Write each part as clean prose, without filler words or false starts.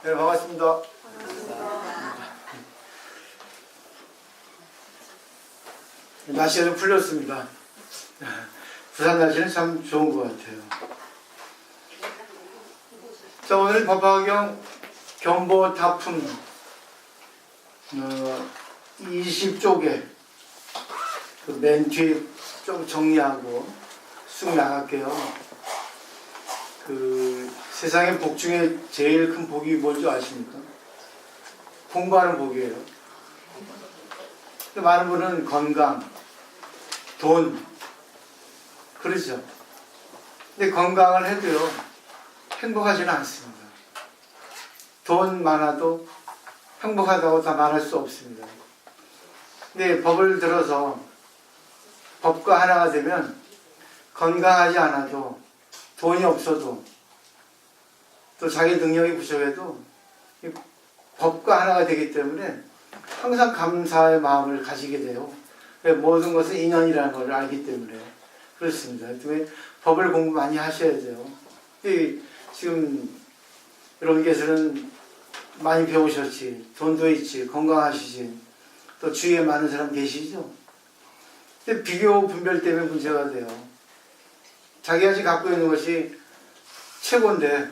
네, 반갑습니다. 날씨가 좀 풀렸습니다. 부산 날씨는 참 좋은 것 같아요. 자, 오늘 법화경 견보타품 20쪽에 그 맨 뒤에 좀 정리하고 쑥 나갈게요. 그 세상의 복 중에 제일 큰 복이 뭔지 아십니까? 공부하는 복이에요. 많은 분은 건강, 돈, 그러죠. 근데 건강을 해도요, 행복하지는 않습니다. 돈 많아도 행복하다고 다 말할 수 없습니다. 근데 법을 들어서 법과 하나가 되면 건강하지 않아도 돈이 없어도 또 자기 능력이 부족해도 법과 하나가 되기 때문에 항상 감사의 마음을 가지게 돼요. 모든 것은 인연이라는 걸 알기 때문에 그렇습니다. 법을 공부 많이 하셔야 돼요. 지금 여러분께서는 많이 배우셨지, 돈도 있지, 건강하시지, 또 주위에 많은 사람 계시죠? 근데 비교 분별 때문에 문제가 돼요. 자기가 지금 갖고 있는 것이 최고인데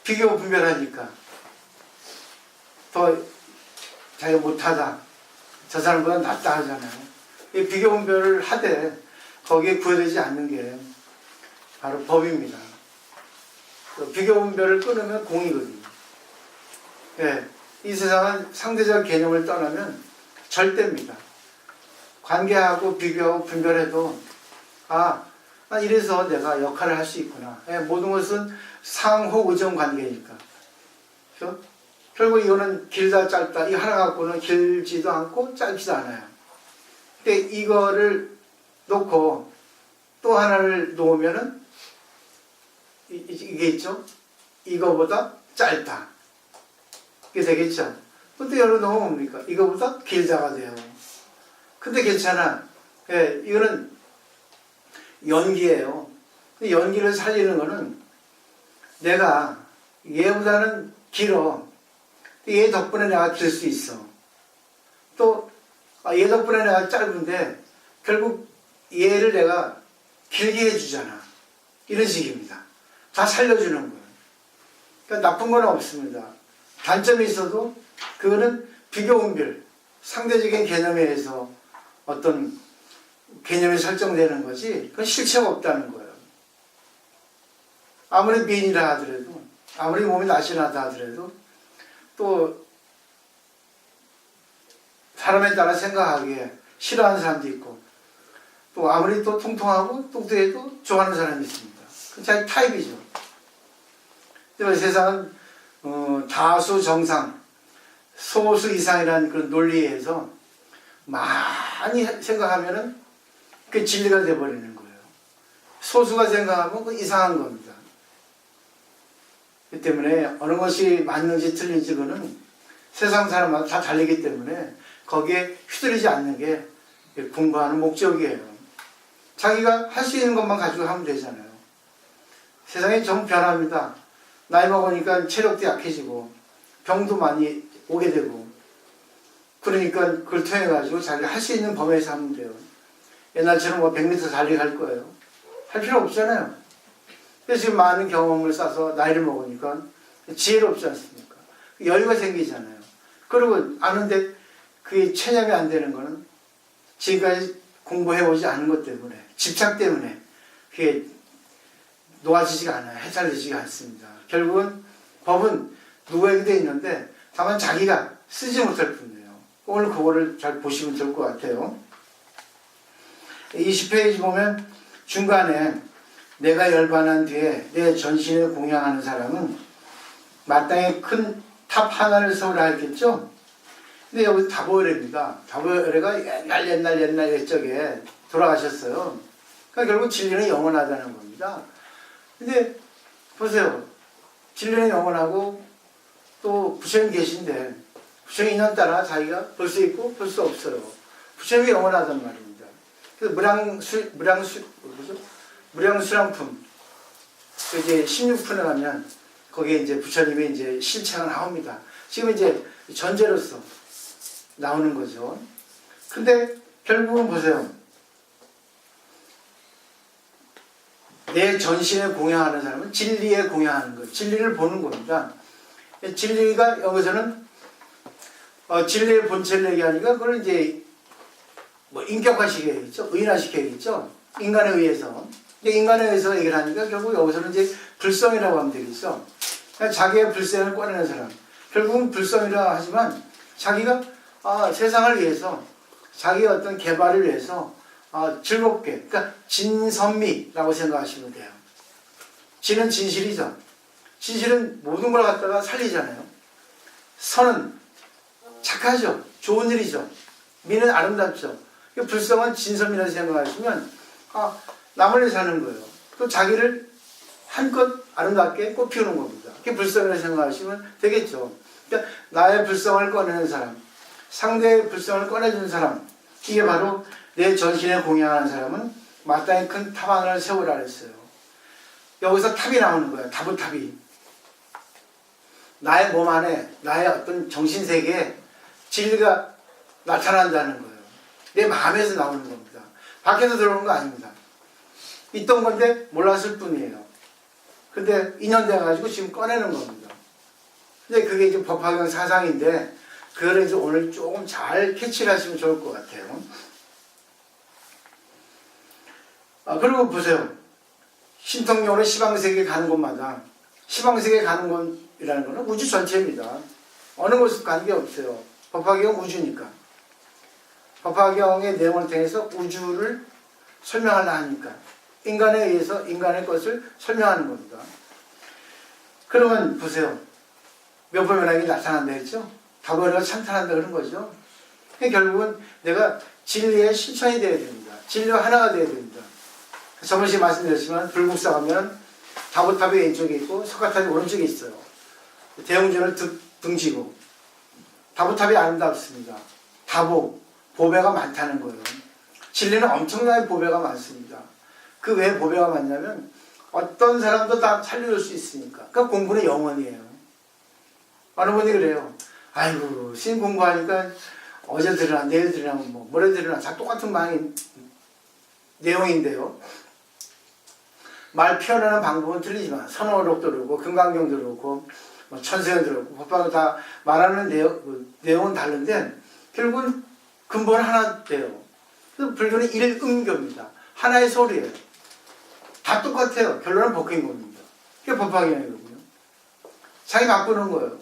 비교 분별하니까 더 자기가 못하다, 저 사람보다 낫다 하잖아요. 이 비교 분별을 하되 거기에 구애되지 않는 게 바로 법입니다. 비교 분별을 끊으면 공이거든요. 네, 이 세상은 상대적 개념을 떠나면 절대입니다. 관계하고 비교하고 분별해도 이래서 내가 역할을 할 수 있구나. 네, 모든 것은 상호 의존 관계니까. 그렇죠? 결국 이거는 길다 짧다 이 하나 갖고는 길지도 않고 짧지도 않아요. 근데 이거를 놓고 또 하나를 놓으면은 이게 있죠? 이거보다 짧다. 이게 되겠죠? 근데 여러 놓으면 뭡니까? 이거보다 길다가 돼요. 근데 괜찮아. 예, 이거는 연기예요. 근데 연기를 살리는 거는 내가 얘보다는 길어. 얘 덕분에 내가 길 수 있어. 또 얘 덕분에 내가 짧은데 결국 얘를 내가 길게 해주잖아. 이런 식입니다. 다 살려주는 거예요. 그러니까 나쁜 건 없습니다. 단점이 있어도 그거는 비교분별, 상대적인 개념에 의해서 어떤 개념이 설정되는 거지 그건 실체가 없다는 거예요. 아무리 미인이라 하더라도 아무리 몸이 날씬하다 하더라도 또 사람에 따라 생각하기에 싫어하는 사람도 있고 또 아무리 또 통통하고 뚱뚱해도 좋아하는 사람이 있습니다. 그 자기 타입이죠. 세상은 다수 정상, 소수 이상이라는 그런 논리에 의해서 많이 생각하면은 그게 진리가 되어버리는 거예요. 소수가 생각하면 그 이상한 겁니다. 그 때문에 어느 것이 맞는지 틀린지 그거는 세상 사람마다 다 다르기 때문에 거기에 휘둘리지 않는 게 공부하는 목적이에요. 자기가 할 수 있는 것만 가지고 하면 되잖아요. 세상이 좀 변합니다. 나이 먹으니까 체력도 약해지고 병도 많이 오게 되고 그러니까 그걸 통해 가지고 자기가 할 수 있는 범위에서 하면 돼요. 옛날처럼 100m 달리갈 거예요. 할 필요 없잖아요. 그래서 지금 많은 경험을 쌓아서 나이를 먹으니까 지혜롭지 않습니까? 여유가 생기잖아요. 그리고 아는데 그게 체념이 안 되는 거는 지금까지 공부해오지 않은 것 때문에 집착 때문에 그게 놓아지지가 않아요. 해탈되지가 않습니다. 결국은 법은 누구에게도 있는데 다만 자기가 쓰지 못할 뿐이에요. 오늘 그거를 잘 보시면 좋을 것 같아요. 20페이지 보면 중간에 내가 열반한 뒤에 내 전신을 공양하는 사람은 마땅히 큰 탑 하나를 세우라 했겠죠? 근데 여기 다보여래입니다. 다보여래가 옛날 옛적에 돌아가셨어요. 그러니까 결국 진리는 영원하다는 겁니다. 근데 보세요. 진리는 영원하고 또 부처님 계신데 부처님 인연 따라 자기가 볼 수 있고 볼 수 없어요. 부처님이 영원하단 말입니다. 그래서 무량수량품 이제 16분에 가면 거기에 이제 부처님의 이제 실체가 나옵니다. 지금 이제 전제로서 나오는 거죠. 근데 결국은 보세요. 내 전신에 공양하는 사람은 진리에 공양하는 거예요. 진리를 보는 겁니다. 진리가 여기서는 진리의 본체를 얘기하니까 그걸 이제 뭐 인격화시켜야겠죠. 의인화시켜야겠죠. 인간에 의해서. 인간에 의해서 얘기를 하니까 결국 여기서는 이제 불성이라고 하면 되겠죠. 그러니까 자기의 불성을 꺼내는 사람. 결국은 불성이라 하지만 자기가 세상을 위해서 자기의 어떤 개발을 위해서 즐겁게, 그러니까 진선미라고 생각하시면 돼요. 진은 진실이죠. 진실은 모든 걸 갖다가 살리잖아요. 선은 착하죠. 좋은 일이죠. 미는 아름답죠. 불성은 진선미라고 생각하시면 남을 위해 사는 거예요. 또 자기를 한껏 아름답게 꽃피우는 겁니다. 그게 불성이라고 생각하시면 되겠죠. 그러니까 나의 불성을 꺼내는 사람, 상대의 불성을 꺼내주는 사람, 이게 바로 내 전신에 공양하는 사람은 마땅히 큰 탑 하나를 세우라 그랬어요. 여기서 탑이 나오는 거예요. 다부탑이. 나의 몸 안에, 나의 어떤 정신세계에 진리가 나타난다는 거예요. 내 마음에서 나오는 겁니다. 밖에서 들어오는 거 아닙니다. 있던 건데 몰랐을 뿐이에요. 근데 인연돼가지고 지금 꺼내는 겁니다. 근데 그게 이제 법화경 사상인데, 그거를 이제 오늘 조금 잘 캐치를 하시면 좋을 것 같아요. 그리고 보세요. 신통용으로 시방세계에 가는 곳마다, 시방세계에 가는 곳이라는 것은 우주 전체입니다. 어느 곳에 가는 게 없어요. 법화경은 우주니까. 법화경의 내용을 통해서 우주를 설명하려 하니까. 인간에 의해서 인간의 것을 설명하는 겁니다. 그러면 보세요. 묘법면학이 나타난다 했죠? 다버려가 찬탄한다 그런 거죠. 결국은 내가 진리의 실천이 되어야 됩니다. 진리와 하나가 되어야 됩니다. 저번 시간에 말씀드렸지만 불국사 가면 다보탑이 왼쪽에 있고 석가탑이 오른쪽에 있어요. 대웅전을 등지고 다보탑이 아름답습니다. 다보, 보배가 많다는 거예요. 진리는 엄청나게 보배가 많습니다. 그 왜 보배가 많냐면 어떤 사람도 다 살려줄 수 있으니까. 그러니까 공부는 영원이에요. 어느 분이 그래요. 아이고 신 공부하니까 어제 들으나 내일 들으나 모레 들으나 다 똑같은 내용인데요. 말 표현하는 방법은 틀리지만 선어록도 그렇고 금강경도 그렇고 천세연도 그렇고 법화도 다 말하는 내용은 다른데 결국은 근본은 하나 돼요. 그래서 불교는 일응교입니다. 하나의 소리예요. 다 똑같아요. 결론은 법화인 겁니다. 그게 법화경이거든요. 자기 바꾸는 거예요.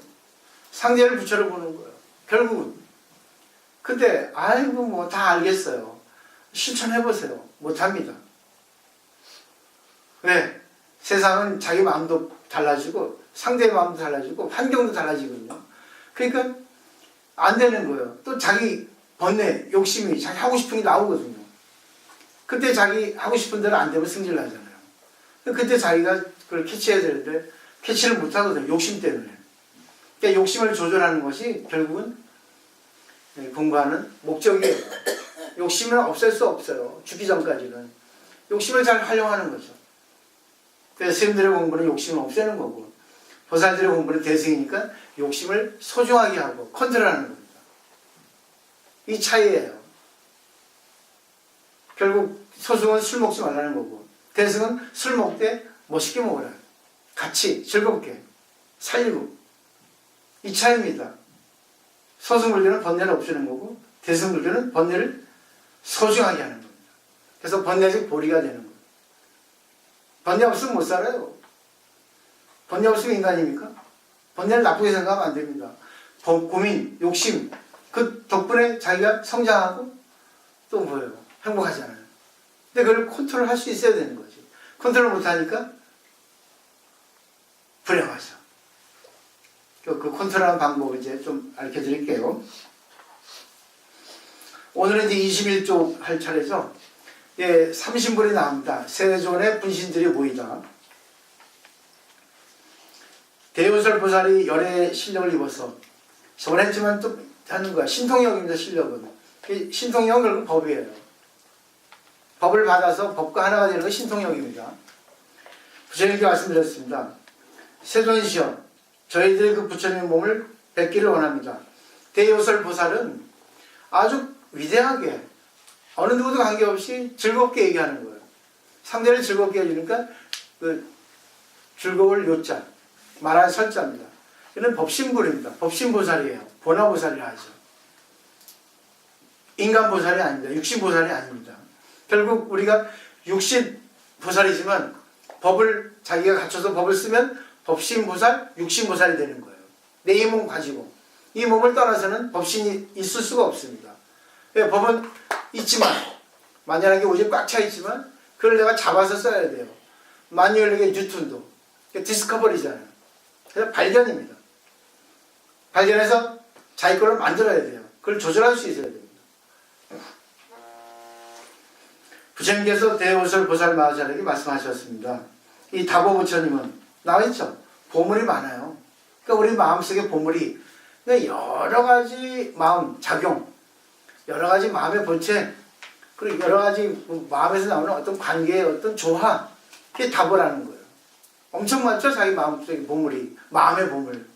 상대를 부처로 보는 거예요. 결국은. 근데 아이고 뭐 다 알겠어요. 실천해보세요. 못합니다. 왜? 세상은 자기 마음도 달라지고 상대의 마음도 달라지고 환경도 달라지거든요. 그러니까 안 되는 거예요. 또 자기 번뇌, 욕심이 자기 하고 싶은 게 나오거든요. 그때 자기 하고 싶은 대로 안 되면 승질 나잖아요. 그때 자기가 그걸 캐치해야 되는데 캐치를 못 하거든요. 욕심 때문에. 그러니까 욕심을 조절하는 것이 결국은 공부하는 목적이에요. 욕심은 없앨 수 없어요. 죽기 전까지는. 욕심을 잘 활용하는 거죠. 그래서 스님들의 공부는 욕심을 없애는 거고 보살들의 공부는 대승이니까 욕심을 소중하게 하고 컨트롤하는 겁니다. 이 차이예요. 결국 소승은 술 먹지 말라는 거고 대승은 술 먹되 멋있게 먹으라. 같이 즐겁게 살리고 이 차이입니다. 소승불교는 번뇌를 없애는 거고 대승불교는 번뇌를 소중하게 하는 겁니다. 그래서 번뇌적 보리가 되는 거예요. 번뇌 없으면 못 살아요. 번뇌 없으면 인간입니까? 번뇌를 나쁘게 생각하면 안 됩니다. 고민, 욕심 그 덕분에 자기가 성장하고 또 뭐예요? 행복하잖아요. 근데 그걸 컨트롤 할 수 있어야 되는 거지. 컨트롤 못하니까 불행하죠. 그 컨트롤하는 방법을 이제 좀 알려 드릴게요. 오늘은 이제 21조 할 차례죠. 예, 삼신불이 나옵니다. 세존의 분신들이 모이다. 대우설 보살이 열의 실력을 입어서 저번에 했지만 또 하는 거야. 신통력입니다. 실력은. 신통력은 결국 법이에요. 법을 받아서 법과 하나가 되는 건 신통력입니다. 부처님께 말씀드렸습니다. 세존시여 저희들의 그 부처님의 몸을 뵙기를 원합니다. 대요설 보살은 아주 위대하게 어느 누구도 관계없이 즐겁게 얘기하는 거예요. 상대를 즐겁게 해주니까 그 즐거울 요자 말할 설자입니다. 이는 법신불입니다. 법신보살이에요. 본화보살이라 하죠. 인간보살이 아닙니다. 육신보살이 아닙니다. 결국 우리가 육신보살이지만 법을 자기가 갖춰서 법을 쓰면 법신보살, 육신보살이 되는 거예요. 내 이 몸 가지고 이 몸을 떠나서는 법신이 있을 수가 없습니다. 법은 있지만 만연하게 오직 꽉 차 있지만 그걸 내가 잡아서 써야 돼요. 만유인력의 뉴턴도 디스커버리잖아요. 그래서 발견입니다. 발견해서 자기 걸로 만들어야 돼요. 그걸 조절할 수 있어야 됩니다. 부처님께서 대오설 보살 마하자에게 말씀하셨습니다. 이 다보 부처님은 나와있죠. 보물이 많아요. 그러니까 우리 마음속에 보물이 여러 가지 마음 작용, 여러 가지 마음의 본체, 그리고 여러 가지 마음에서 나오는 어떤 관계의 어떤 조화, 그게 다보라는 거예요. 엄청 많죠. 자기 마음속에 보물이, 마음의 보물.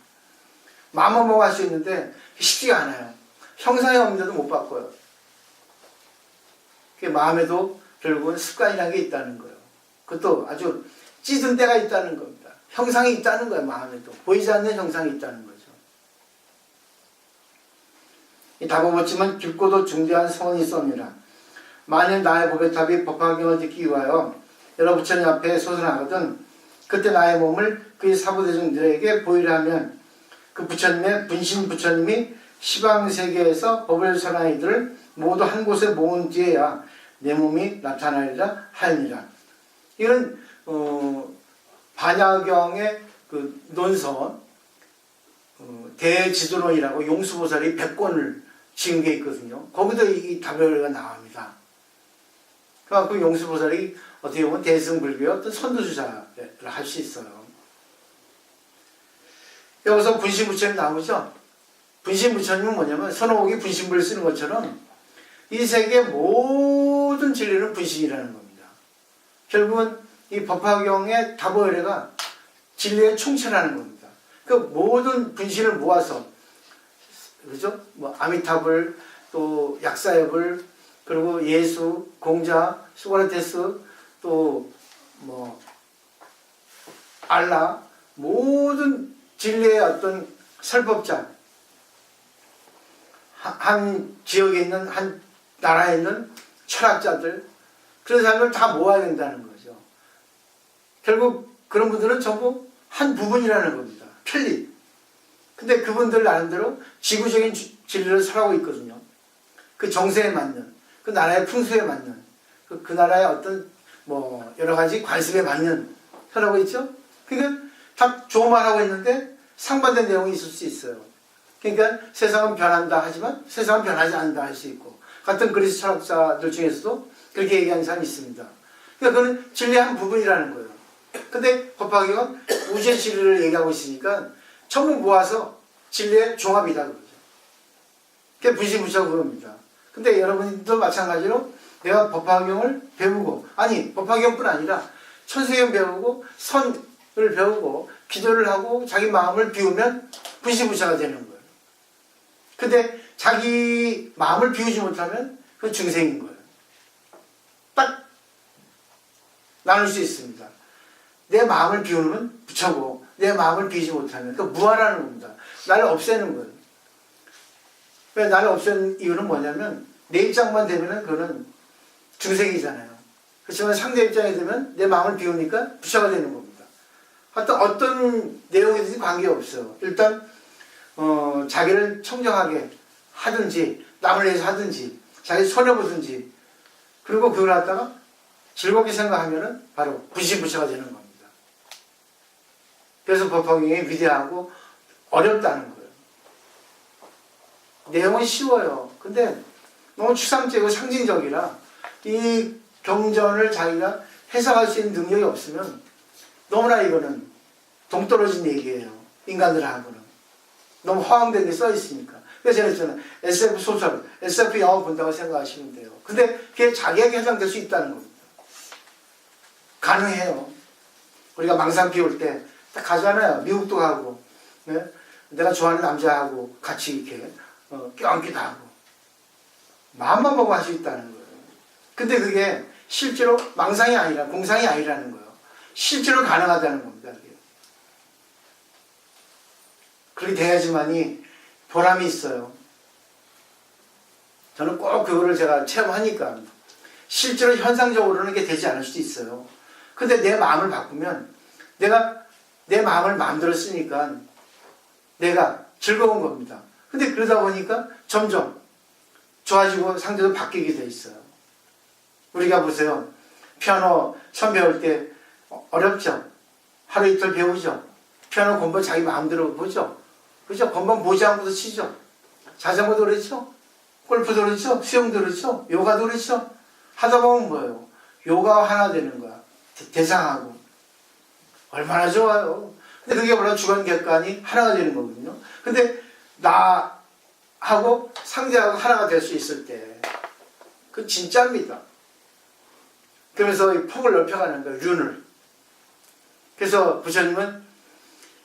마음만 보고 할 수 있는데 쉽지가 않아요. 형상이 없는데도 못 바꿔요. 그 마음에도 결국은 습관이라는 게 있다는 거예요. 그것도 아주 찌든 때가 있다는 겁니다. 형상이 있다는 거예요. 마음에도 보이지 않는 형상이 있다는 거죠. 이 다보부처님은 깊고도 중대한 성원이 있습니다. 만일 나의 보배탑이 법화경을 듣기 위하여 여러 부처님 앞에 솟아나거든 그때 나의 몸을 그의 사부대중들에게 보이려 하면 그 부처님의 분신 부처님이 시방세계에서 법을 설하는 이들을 모두 한 곳에 모은 뒤에야 내 몸이 나타나리라 하니라. 이건 반야경의 그 논선 대지도론이라고 용수보살이 100권을 지은 게 있거든요. 거기도 이 다별가 나옵니다. 그 용수보살이 어떻게 보면 대승불교의 어떤 선두주자를 할 수 있어요. 여기서 분신부처님 나오죠. 분신부처님은 뭐냐면 선호옥이 분신불을 쓰는 것처럼 이 세계 모든 진리는 분신이라는 겁니다. 결국은 이 법화경의 다보열애가 진리의 총체라는 겁니다. 그 모든 분신을 모아서 그죠? 뭐 아미타불, 또 약사협을, 그리고 예수, 공자, 소크라테스, 또 뭐 알라, 모든 진리의 어떤 설법자, 한 지역에 있는 한 나라에 있는 철학자들, 그런 사람을 다 모아야 된다는 거죠. 결국 그런 분들은 전부 한 부분이라는 겁니다. 편리. 근데 그분들 나름대로 지구적인 진리를 설하고 있거든요. 그 정세에 맞는, 그 나라의 풍수에 맞는, 그 나라의 어떤 뭐 여러 가지 관습에 맞는 설하고 있죠. 그러니까 다 좋은 말 하고 있는데 상반된 내용이 있을 수 있어요. 그러니까 세상은 변한다 하지만 세상은 변하지 않는다 할 수 있고, 같은 그리스 철학자들 중에서도 그렇게 얘기하는 사람이 있습니다. 그러니까 그건 진리의 한 부분이라는 거예요. 근데 법화경은 우주의 진리를 얘기하고 있으니까 전부 모아서 진리의 종합이다 그러죠. 그게 분신부처 그겁니다. 근데 여러분도 마찬가지로 내가 법화경을 배우고, 아니 법화경뿐 아니라 천세경 배우고 선을 배우고 기도를 하고 자기 마음을 비우면 분신부처가 되는 거예요. 근데 자기 마음을 비우지 못하면 그건 중생인 거예요. 딱 나눌 수 있습니다. 내 마음을 비우면 부처고 내 마음을 비우지 못하면 그 무아라는 겁니다. 나를 없애는 거예요. 왜 나를 없애는 이유는 뭐냐면 내 입장만 되면은 그거는 중생이잖아요. 그렇지만 상대 입장이 되면 내 마음을 비우니까 부처가 되는 겁니다. 하여튼 어떤 내용이든지 관계없어요. 일단 자기를 청정하게 하든지 남을 위해서 하든지 자기 손해보든지 그리고 그걸 갖다가 즐겁게 생각하면은 바로 분신부처가 되는 겁니다. 그래서 법화경이 위대하고 어렵다는 거예요. 내용은 쉬워요. 근데 너무 추상적이고 상징적이라 이 경전을 자기가 해석할 수 있는 능력이 없으면 너무나 이거는 동떨어진 얘기예요. 인간들하고는. 너무 허황된 게 써있으니까. 그래서 제가 했잖아요. SF 소설, SF 영화 본다고 생각하시면 돼요. 근데 그게 자기에게 해당될 수 있다는 겁니다. 가능해요. 우리가 망상 피울 때 딱 가잖아요. 미국도 가고, 네? 내가 좋아하는 남자하고 같이 이렇게 껴안기도 하고, 마음만 보고 할 수 있다는 거예요. 근데 그게 실제로 망상이 아니라 공상이 아니라는 거예요. 실제로 가능하다는 겁니다. 그게. 그렇게 돼야지만이 보람이 있어요. 저는 꼭 그거를 제가 체험하니까 실제로 현상적으로는 이게 되지 않을 수도 있어요. 근데 내 마음을 바꾸면 내가 내 마음을 마음대로 쓰니까 내가 즐거운 겁니다. 근데 그러다 보니까 점점 좋아지고 상태도 바뀌게 돼 있어요. 우리가 보세요. 피아노 처음 배울 때 어렵죠? 하루 이틀 배우죠? 피아노 건반 자기 마음대로 보죠? 그죠? 건반 보지 않고도 치죠? 자전거도 그렇죠? 골프도 그렇죠? 수영도 그렇죠? 요가도 그렇죠? 하다 보면 뭐예요? 요가와 하나 되는 거야. 대상하고. 얼마나 좋아요. 근데 그게 바로 주관객관이 하나가 되는 거거든요. 근데 나하고 상대하고 하나가 될 수 있을 때, 그 진짜입니다. 그러면서 이 폭을 넓혀가는 거예요. 륜을. 그래서 부처님은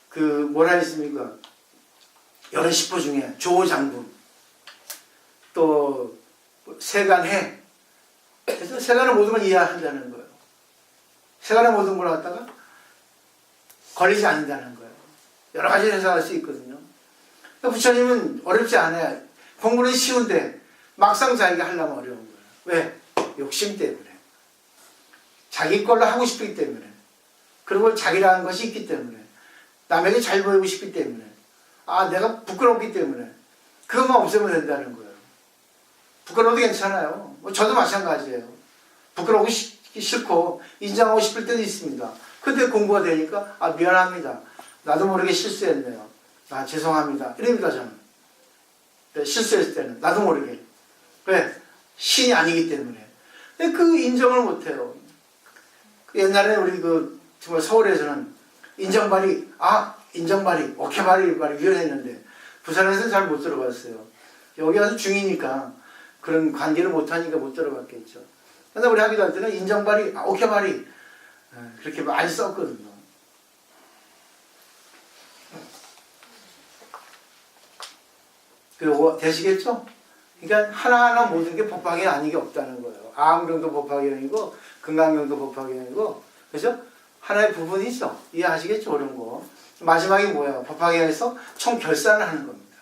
그 뭐라 했습니까? 여러 식보 중에 조장분, 또 세간해. 그래서 세간의 모든 걸 이해한다는 거예요. 세간의 모든 걸 갖다가 걸리지 않는다는 거예요. 여러 가지 해석할 수 있거든요. 부처님은 어렵지 않아요. 공부는 쉬운데 막상 자기가 하려면 어려운 거예요. 왜? 욕심 때문에. 자기 걸로 하고 싶기 때문에. 그리고 자기라는 것이 있기 때문에. 남에게 잘 보이고 싶기 때문에. 내가 부끄럽기 때문에. 그것만 없애면 된다는 거예요. 부끄러워도 괜찮아요. 저도 마찬가지예요. 부끄러우고 싫고 인정하고 싶을 때도 있습니다. 근데 공부가 되니까 미안합니다. 나도 모르게 실수했네요. 죄송합니다. 이럽니다 저는. 실수했을 때는 나도 모르게. 왜? 신이 아니기 때문에. 근데 그 인정을 못해요. 옛날에 우리 정말 서울에서는 인정발이 오케발이 유연했는데 부산에서는 잘 못 들어봤어요. 여기 와서 중이니까 그런 관계를 못하니까 못 들어봤겠죠. 근데 우리 학교 다닐 때는 인정발이 오케발이 그렇게 많이 썼거든요. 그리고 되시겠죠? 그러니까 하나하나 모든 게 법화경이 아닌 게 없다는 거예요. 아음경도 법화경이고 금강경도 법화경이고, 그죠? 하나의 부분이 있어. 이해하시겠죠? 그런 거. 마지막에 뭐예요? 법화경에서 총 결산을 하는 겁니다.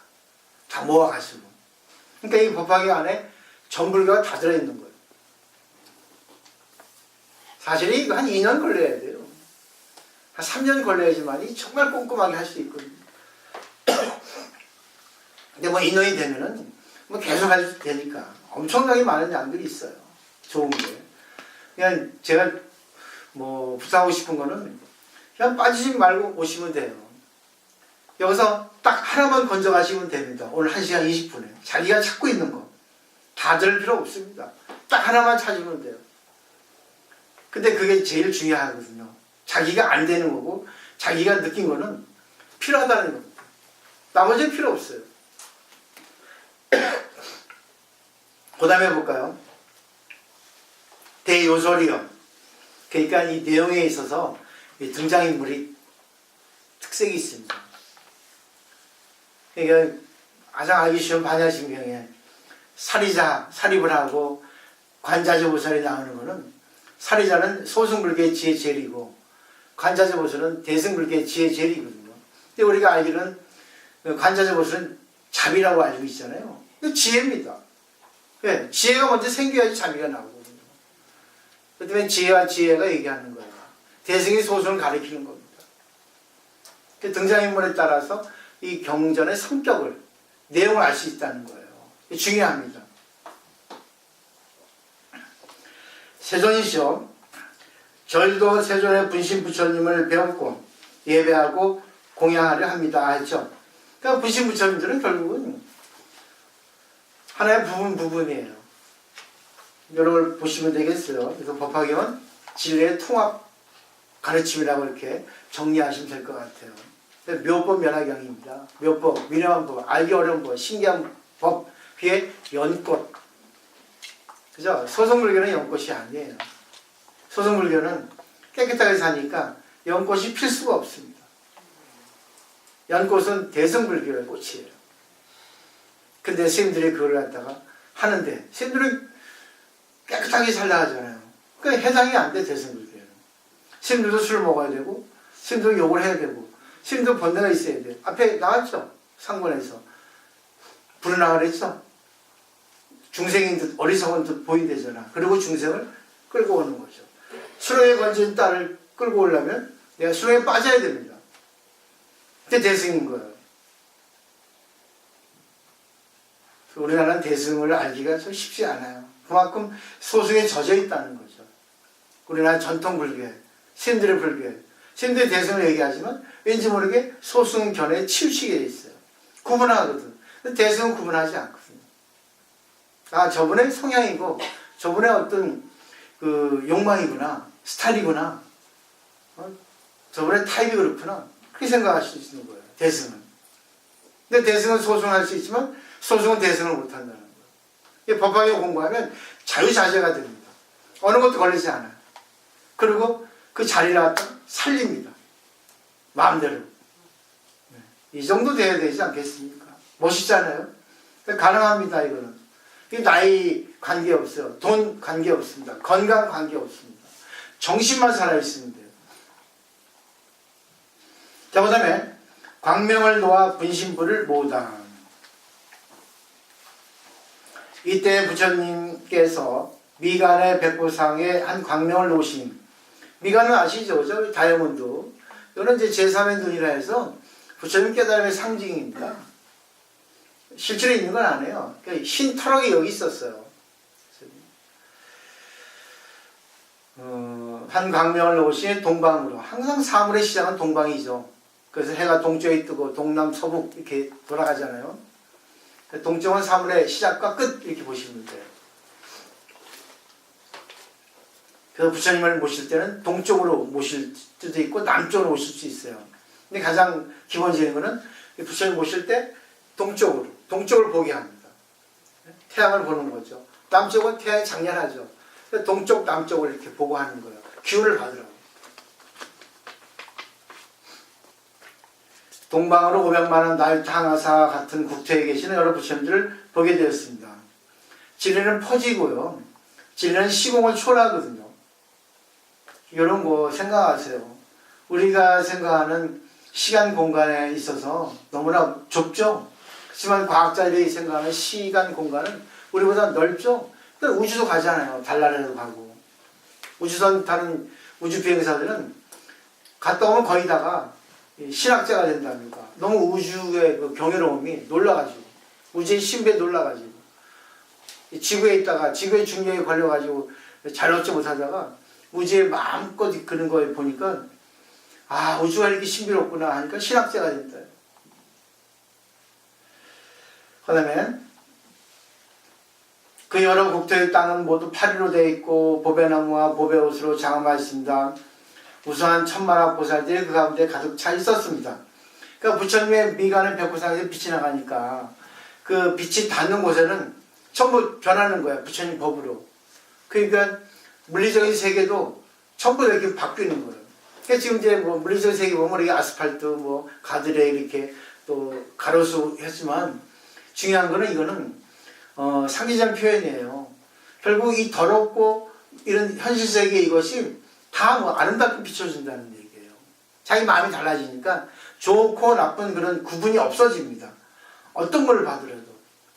다 모아가지고. 그러니까 이 법화경 안에 전불교가 다 들어있는 거예요. 사실 이거 한 2년 걸려야 돼요. 한 3년 걸려야지만 정말 꼼꼼하게 할 수 있거든요. 근데 2년이 되면은 계속 할 수 되니까 엄청나게 많은 양들이 있어요. 좋은 게. 그냥 제가 부탁하고 싶은 거는 그냥 빠지지 말고 오시면 돼요. 여기서 딱 하나만 건져가시면 됩니다. 오늘 1시간 20분에. 자기가 찾고 있는 거. 다 들을 필요 없습니다. 딱 하나만 찾으면 돼요. 근데 그게 제일 중요하거든요. 자기가 안 되는 거고 자기가 느낀 거는 필요하다는 겁니다. 나머지는 필요 없어요. 그 다음에 볼까요? 대요소리요. 그러니까 이 내용에 있어서 이 등장인물이 특색이 있습니다. 그러니까 가장 알기 쉬운 반야심경에 사리불 하고 관자재보살이 나오는 거는, 사리자는 소승불교의 지혜제일이고 관자재보살은 대승불교의 지혜제일이거든요. 근데 우리가 알기로는 관자재보살은 자비라고 알고 있잖아요. 이거 지혜입니다. 왜? 지혜가 먼저 생겨야지 자비가 나오거든요. 그 때문에 지혜와 지혜가 얘기하는 거예요. 대승이 소승을 가리키는 겁니다. 그 등장인물에 따라서 이 경전의 성격을, 내용을 알 수 있다는 거예요. 중요합니다. 세존이시오. 절도 세존의 분신 부처님을 배웠고 예배하고 공양하려 합니다 했죠. 그러니까 분신 부처님들은 결국은 하나의 부분이에요. 여러분 보시면 되겠어요. 그래서 법화경은 진리의 통합 가르침이라고 이렇게 정리하시면 될 것 같아요. 묘법 면화경입니다. 묘법, 미묘한 법, 알기 어려운 법, 신기한 법, 그게 연꽃. 그죠? 소승불교는 연꽃이 아니에요. 소승불교는 깨끗하게 사니까 연꽃이 필 수가 없습니다. 연꽃은 대승불교의 꽃이에요. 근데 스님들이 그걸 갖다가 하는데 스님들은 깨끗하게 살라 하잖아요. 그러니까 해당이 안 돼, 대승불교는. 스님들도 술 먹어야 되고 스님도 욕을 해야 되고 스님도 번뇌가 있어야 돼. 앞에 나왔죠. 상권에서 부르나 그랬죠. 중생인 듯 어리석은 듯 보인대잖아. 그리고 중생을 끌고 오는 거죠. 수렁에 건진 딸을 끌고 오려면 내가 수렁에 빠져야 됩니다. 그때 대승인 거예요. 우리나라는 대승을 알기가 좀 쉽지 않아요. 그만큼 소승에 젖어 있다는 거죠. 우리나라 전통 불교에, 스님들의 불교에, 스님들의 대승을 얘기하지만 왠지 모르게 소승 견해에 치우치게 돼 있어요. 구분하거든. 대승은 구분하지 않거든요. 아, 저분의 성향이고, 저분의 어떤 그 욕망이구나, 스타일이구나, 저분의 타입이 그렇구나, 그렇게 생각할 수 있는 거예요. 대승은. 근데 대승은 소승할 수 있지만 소승은 대승을 못한다는 거예요. 법화계 공부하면 자유자재가 됩니다. 어느 것도 걸리지 않아요. 그리고 그 자리를 갖다 살립니다. 마음대로. 이 정도 돼야 되지 않겠습니까? 멋있잖아요. 가능합니다, 이거는. 나이 관계없어요. 돈 관계없습니다. 건강 관계없습니다. 정신만 살아있으면 돼요. 자, 그 다음에 광명을 놓아 분신불을 모으다. 이때 부처님께서 미간의 백보상에 한 광명을 놓으신, 미간은 아시죠? 저 다이아몬드. 이거는 이제 제3의 눈이라 해서 부처님 깨달음의 상징입니다. 실제로 있는 건 아니에요. 흰 터럭이 여기 있었어요. 한 광명을 놓으신 동방으로. 항상 사물의 시작은 동방이죠. 그래서 해가 동쪽에 뜨고 동남 서북 이렇게 돌아가잖아요. 동쪽은 사물의 시작과 끝 이렇게 보시면 돼요. 그래서 부처님을 모실 때는 동쪽으로 모실 수도 있고 남쪽으로 모실 수 있어요. 근데 가장 기본적인 거는 부처님 모실 때 동쪽을 보게 합니다. 태양을 보는 거죠. 남쪽은 태양이 장렬하죠. 동쪽, 남쪽을 이렇게 보고 하는 거예요. 기운을 받으라고. 동방으로 500만원 날탕하사 같은 국토에 계시는 여러 부처님들을 보게 되었습니다. 진리는 퍼지고요. 진리는 시공을 초월하거든요. 이런 거 생각하세요. 우리가 생각하는 시간 공간에 있어서 너무나 좁죠. 하지만 과학자들이 생각하는 시간 공간은 우리보다 넓죠. 그러니까 우주도 가잖아요. 달나라에도 가고. 우주선 타는 우주 비행사들은 갔다 오면 거의다가 신학자가 된다니까. 너무 우주의 그 경이로움이 놀라가지고, 우주의 신비에 놀라가지고, 지구에 있다가 지구의 중력에 걸려가지고 잘 얻지 못하다가 우주에 마음껏 이끄는 거 보니까 아, 우주가 이렇게 신비롭구나 하니까 신학자가 된다. 그 다음에 그 여러 국토의 땅은 모두 파리로 되어 있고 보배나무와 보배옷으로 장엄하여 있습니다. 우수한 천만학 보살들이 그 가운데 가득 차 있었습니다. 그러니까 부처님의 미간의 백호상에서 빛이 나가니까 그 빛이 닿는 곳에는 전부 변하는 거야. 부처님 법으로. 그러니까 물리적인 세계도 전부 이렇게 바뀌는 거예요. 그러니까 지금 이제 뭐 물리적인 세계 보면 이게 아스팔트, 뭐 가드레 이렇게 또 가로수 했지만 중요한 거는 이거는 상징적 표현이에요. 결국 이 더럽고 이런 현실 세계 이것이 다 뭐 아름답게 비춰준다는 얘기예요. 자기 마음이 달라지니까 좋고 나쁜 그런 구분이 없어집니다. 어떤 걸 봐더라도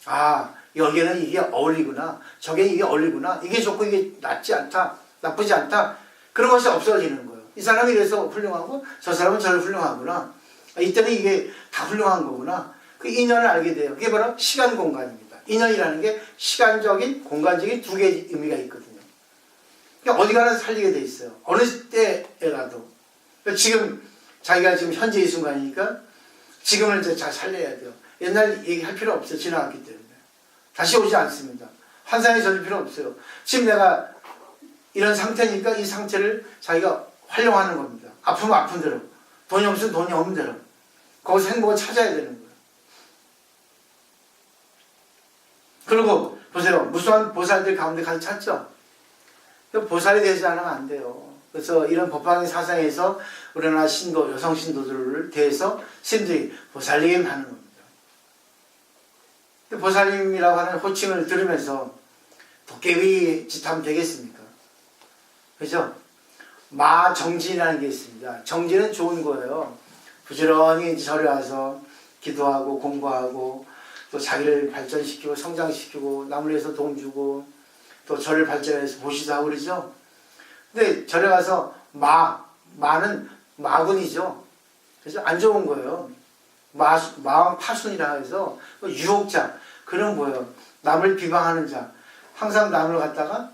아, 여기에는 이게 어울리구나, 저게 이게 어울리구나, 이게 좋고 이게 낫지 않다, 나쁘지 않다, 그런 것이 없어지는 거예요. 이 사람이 이래서 훌륭하고 저 사람은 저를 훌륭하구나, 이때는 이게 다 훌륭한 거구나, 그 인연을 알게 돼요. 그게 바로 시간 공간입니다. 인연이라는 게 시간적인 공간적인 두 개의 의미가 있거든요. 그러니까 어디 가나 살리게 돼 있어요. 어느 때에라도. 그러니까 지금 자기가 지금 현재 이 순간이니까 지금을 이제 잘 살려야 돼요. 옛날 얘기할 필요 없어요. 지나갔기 때문에. 다시 오지 않습니다. 환상에 젖을 필요 없어요. 지금 내가 이런 상태니까 이 상태를 자기가 활용하는 겁니다. 아프면 아픈 대로, 돈이 없으면 돈이 없는 대로. 거기서 행복을 찾아야 되는 거예요. 그리고 보세요. 무수한 보살들 가운데 가득 찼죠? 보살이 되지 않으면 안 돼요. 그래서 이런 법화경 사상에서 우리나라 신도, 여성 신도들을 대해서 스님들이 보살님 하는 겁니다. 보살님이라고 하는 호칭을 들으면서 도깨비 짓 하면 되겠습니까? 그죠? 마정진이라는 게 있습니다. 정진은 좋은 거예요. 부지런히 절에 와서 기도하고 공부하고 또 자기를 발전시키고 성장시키고 남을 위해서 도움 주고 또 절을 발전해서 보시도 하고 그러죠. 근데 절에 가서 마는 마군이죠. 그래서 안 좋은 거예요. 마왕 파순이라 해서 유혹자, 그런 뭐예요. 남을 비방하는 자, 항상 남을 갖다가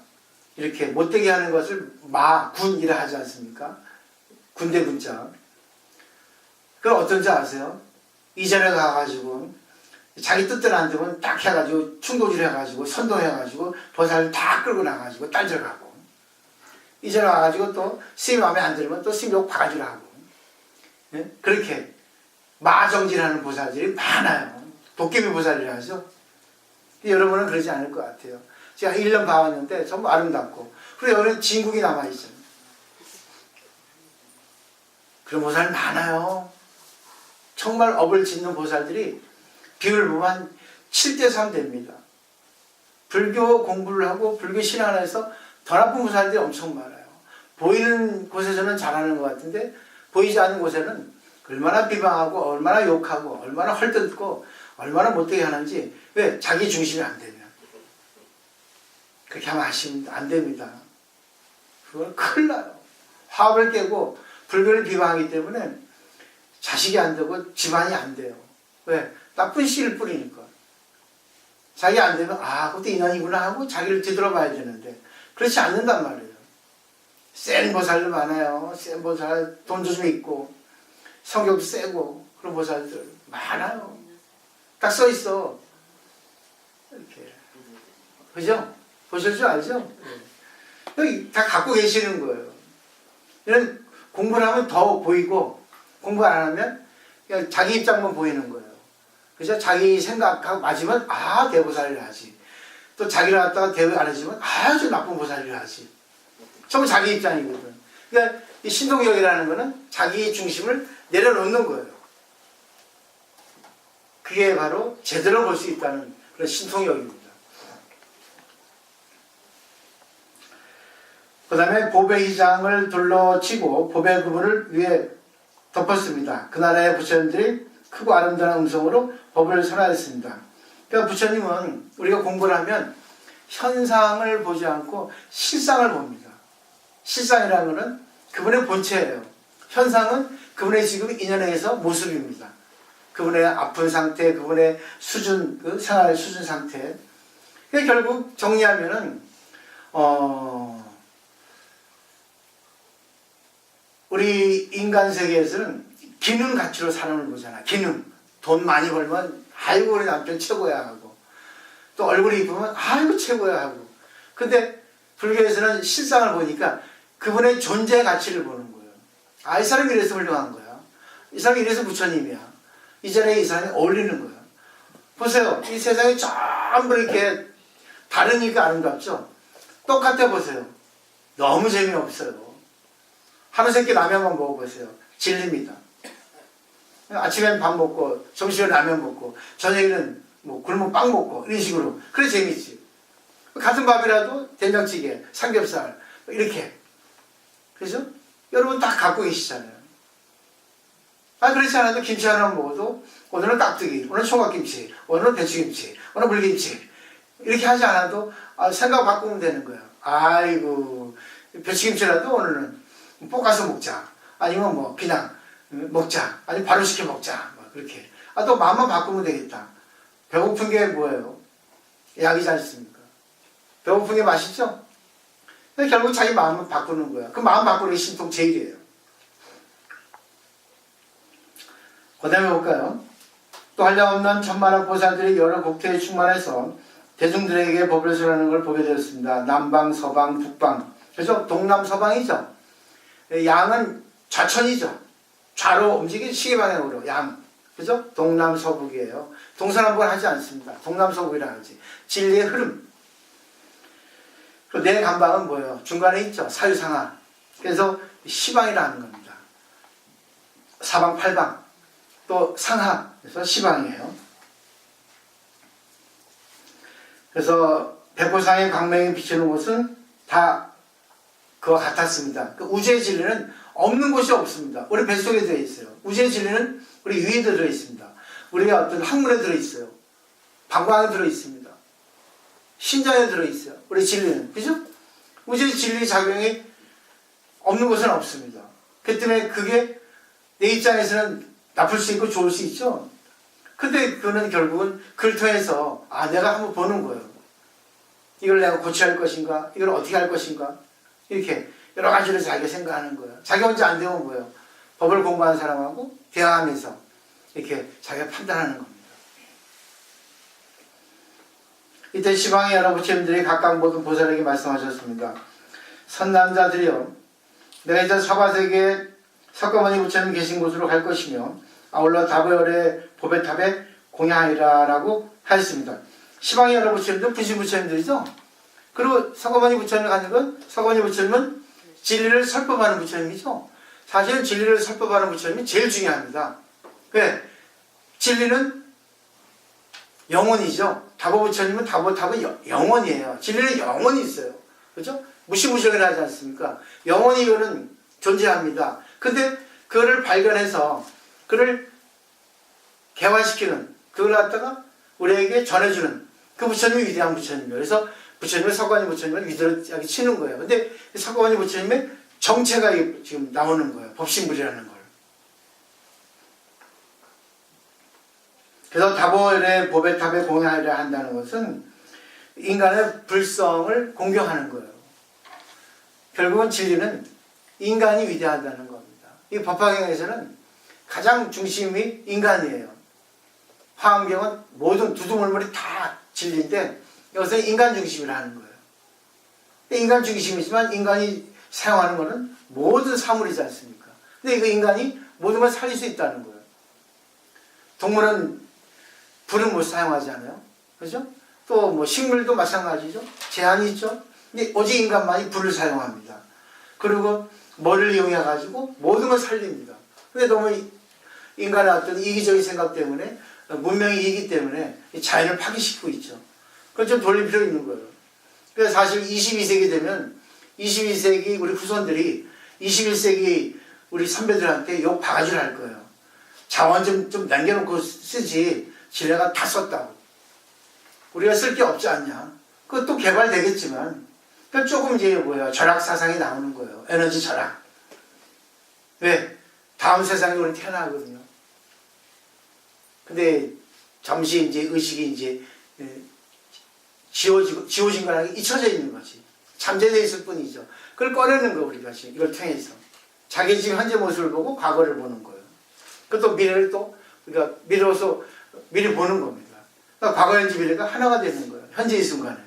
이렇게 못되게 하는 것을 마군이라 하지 않습니까? 군대 군자. 그럼 어떤지 아세요? 이 절에 가가지고 자기 뜻대로 안 되면 딱 해가지고 충돌질 해가지고 선동해가지고 보살을 다 끌고 나가지고 딴절 가고, 이 절에 가가지고 또 스님 마음에 안 들면 또 스님 욕 바가지로 하고, 예? 그렇게 마정진하는 보살들이 많아요. 도깨비 보살이라 하죠. 여러분은 그러지 않을 것 같아요. 제가 1년 봐왔는데 전부 아름답고, 그리고 여기는 진국이 남아있어요. 그런 보살 많아요. 정말 업을 짓는 보살들이 비율 보면 7대3 됩니다. 불교 공부를 하고 불교 신앙을 해서 더 나쁜 보살들이 엄청 많아요. 보이는 곳에서는 잘하는 것 같은데 보이지 않는 곳에는 얼마나 비방하고 얼마나 욕하고 얼마나 헐뜯고 얼마나 못되게 하는지. 왜? 자기 중심이 안 되면. 그렇게 하면 안 됩니다. 그건 큰일 나요. 화합을 깨고 불교를 비방하기 때문에 자식이 안 되고 집안이 안 돼요. 왜? 나쁜 씨를 뿌리니까. 자기 안 되면 그것도 인연이구나 하고 자기를 뒤돌아봐야 되는데 그렇지 않는단 말이에요. 센 보살도 많아요. 센 보살, 돈도 좀 있고 성격도 세고 그런 보살들 많아요. 딱 써 있어. 이렇게. 그죠? 보실 줄 알죠? 여기 다 갖고 계시는 거예요. 이런 공부를 하면 더 보이고 공부 안 하면 그냥 자기 입장만 보이는 거예요. 그죠? 자기 생각하고 맞으면 대보살이라 하지. 또 자기를 갖다가 대우 안 해주면 아주 나쁜 보살이라 하지. 전부 자기 입장이거든. 그러니까 이 신통력이라는 거는 자기 중심을 내려놓는 거예요. 그게 바로 제대로 볼 수 있다는 그런 신통력입니다. 그 다음에 보배 휘장을 둘러치고 보배 그물을 위에 덮었습니다. 그 나라의 부처님들이 크고 아름다운 음성으로 법을 선하였습니다. 그러니까 부처님은 우리가 공부를 하면 현상을 보지 않고 실상을 봅니다. 실상이라는 것은 그분의 본체예요. 현상은 그분의 지금 인연에 의해서 모습입니다. 그분의 아픈 상태, 그분의 수준, 그 생활 수준 상태. 그러니까 결국 정리하면은 우리 인간 세계에서는 기능 가치로 사람을 보잖아. 기능. 돈 많이 벌면 아이고 우리 남편 최고야 하고, 또 얼굴이 이쁘면 아이고 최고야 하고. 근데 불교에서는 실상을 보니까 그분의 존재 가치를 보는 거예요. 이 사람이 이래서 훌륭한 거야. 이 사람이 이래서 부처님이야. 이 자리에 이 사람이 어울리는 거야. 보세요. 이 세상이 전부 이렇게 다르니까 아름답죠? 똑같아 보세요. 너무 재미없어요. 하루 세끼 라면만 먹어보세요. 질립니다. 아침엔 밥 먹고 점심에 라면 먹고 저녁에는 뭐 굶으면 빵 먹고 이런 식으로. 그래 재밌지. 같은 밥이라도 된장찌개, 삼겹살 이렇게. 그죠? 여러분 다 갖고 계시잖아요. 그렇지 않아도 김치 하나 먹어도 오늘은 깍두기, 오늘은 총각김치, 오늘은 배추김치, 오늘은 물김치 이렇게 하지 않아도 생각 바꾸면 되는 거예요. 아이고 배추김치라도 오늘은 볶아서 먹자. 아니면 뭐 그냥 먹자. 아니면 바로 시켜 먹자. 그렇게. 또 마음만 바꾸면 되겠다. 배고픈 게 뭐예요? 약이지 않습니까? 배고픈 게 맛있죠? 결국 자기 마음을 바꾸는 거야. 그 마음 바꾸는 게 신통 제일이에요. 그 다음에 볼까요? 또 한량없는 천만억 보살들이 여러 국토에 충만해서 대중들에게 법을 설하는 걸 보게 되었습니다. 남방, 서방, 북방. 그래서 동남, 서방이죠. 양은 좌천이죠. 좌로 움직이는 시계 방향으로 양. 그죠? 동남, 서북이에요. 동서남북을 하지 않습니다. 동남, 서북이라 하지. 진리의 흐름. 그 내 감방은 뭐예요? 중간에 있죠. 사유상하. 그래서 시방이라는 겁니다. 사방 팔방 또 상하, 그래서 시방이에요. 그래서 백호상의 광명이 비치는 곳은 다 그와 같았습니다. 그 우주의 진리는 없는 곳이 없습니다. 우리 뱃속에 들어있어요. 우주의 진리는 우리 위에 들어있습니다. 우리가 어떤 학문에 들어있어요. 방광에 들어있습니다. 신장에 들어있어요. 우리 진리는. 그죠? 우주의 진리 작용이 없는 곳은 없습니다. 그 때문에 그게 내 입장에서는 나쁠 수 있고 좋을 수 있죠. 근데 그거는 결국은 그걸 통해서 내가 한번 보는 거예요. 이걸 내가 고쳐야 할 것인가? 이걸 어떻게 할 것인가? 이렇게 여러 가지로 자기가 생각하는 거예요. 자기 혼자 안 되면 뭐예요? 법을 공부하는 사람하고 대화하면서 이렇게 자기가 판단하는 겁니다. 이때 시방의 여러 부처님들이 각각 모든 보살에게 말씀하셨습니다. 선남자들이여, 내가 이제 서바세계에 석가모니 부처님 계신 곳으로 갈 것이며 아울러 다보열의 보배탑에 공양하리라 라고 하였습니다. 시방의 여러 부처님들은 분신 부처님들이죠. 그리고 석가모니 부처님을 가는 건, 석가모니 부처님은 진리를 설법하는 부처님이죠. 사실은 진리를 설법하는 부처님이 제일 중요합니다. 왜? 진리는 영원이죠. 다보 부처님은 다보탑은 영원이에요. 진리는 영원히 있어요. 그렇죠? 무시무시하게 하지 않습니까? 영원히 이거는 존재합니다. 근데 그거를 발견해서 그를 개화시키는, 그걸 갖다가 우리에게 전해주는 그 부처님이 위대한 부처님이에요. 그래서 부처님을 석가모니 부처님을 위대하게 치는 거예요. 근데 석가모니 부처님의 정체가 지금 나오는 거예요. 법신불이라는 걸. 그래서 다보열의 보배탑에 공양하리라 한다는 것은 인간의 불성을 공경하는 거예요. 결국은 진리는 인간이 위대하다는 겁니다. 이 법화경에서는 가장 중심이 인간이에요. 화엄경은 모든 두두물물이 다 진리인데 여기서는 인간 중심이라는 거예요. 인간 중심이지만 인간이 사용하는 것은 모든 사물이지 않습니까? 근데 이거 인간이 모든 걸 살릴 수 있다는 거예요. 동물은 불은 못 사용하지 않아요? 그죠? 또 뭐 식물도 마찬가지죠. 제한이 있죠. 근데 오직 인간만이 불을 사용합니다. 그리고 머리를 이용해 가지고 모든 걸 살립니다. 근데 너무 인간의 어떤 이기적인 생각 때문에, 문명이 이기 때문에 자연을 파괴시키고 있죠. 그걸 좀 돌릴 필요가 있는 거예요. 그래서 사실 22세기 되면 22세기 우리 후손들이 21세기 우리 선배들한테 욕 바가지를 할 거예요. 자원 좀 남겨놓고 쓰지 지네가 다 썼다고. 우리가 쓸 게 없지 않냐. 그것도 개발되겠지만 그러니까 조금 이제 뭐야 절약 사상이 나오는 거예요. 에너지 절약. 왜? 다음 세상에 우리 태어나거든요. 근데 잠시 이제 의식이 이제 지워진 거랑 잊혀져 있는 거지. 잠재되어 있을 뿐이죠. 그걸 꺼내는 거 우리가 지금 이걸 통해서 자기 지금 현재 모습을 보고 과거를 보는 거예요. 그것도 미래를 또 우리가 미뤄서 미리 보는 겁니다. 그러니까 과거, 현재, 미래가 하나가 되는 거예요. 현재 이 순간에.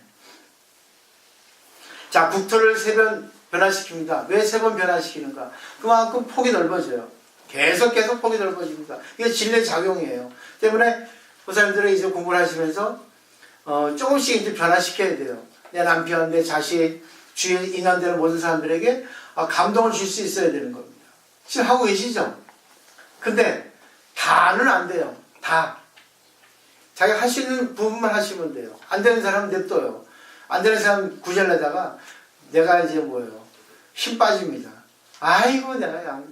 자, 국토를 세 번 변화시킵니다. 왜 세 번 변화시키는가? 그만큼 폭이 넓어져요. 계속 폭이 넓어집니다. 이게 진리의 작용이에요. 때문에 보살님들은 이제 공부를 하시면서 조금씩 이제 변화시켜야 돼요. 내 남편, 내 자식, 주위에 인연되는 모든 사람들에게 감동을 줄 수 있어야 되는 겁니다. 지금 하고 계시죠? 근데 다는 안 돼요. 다. 자기가 할 수 있는 부분만 하시면 돼요. 안 되는 사람은 냅둬요. 안 되는 사람 구절내다가 내가 이제 뭐예요? 힘 빠집니다. 아이고 내가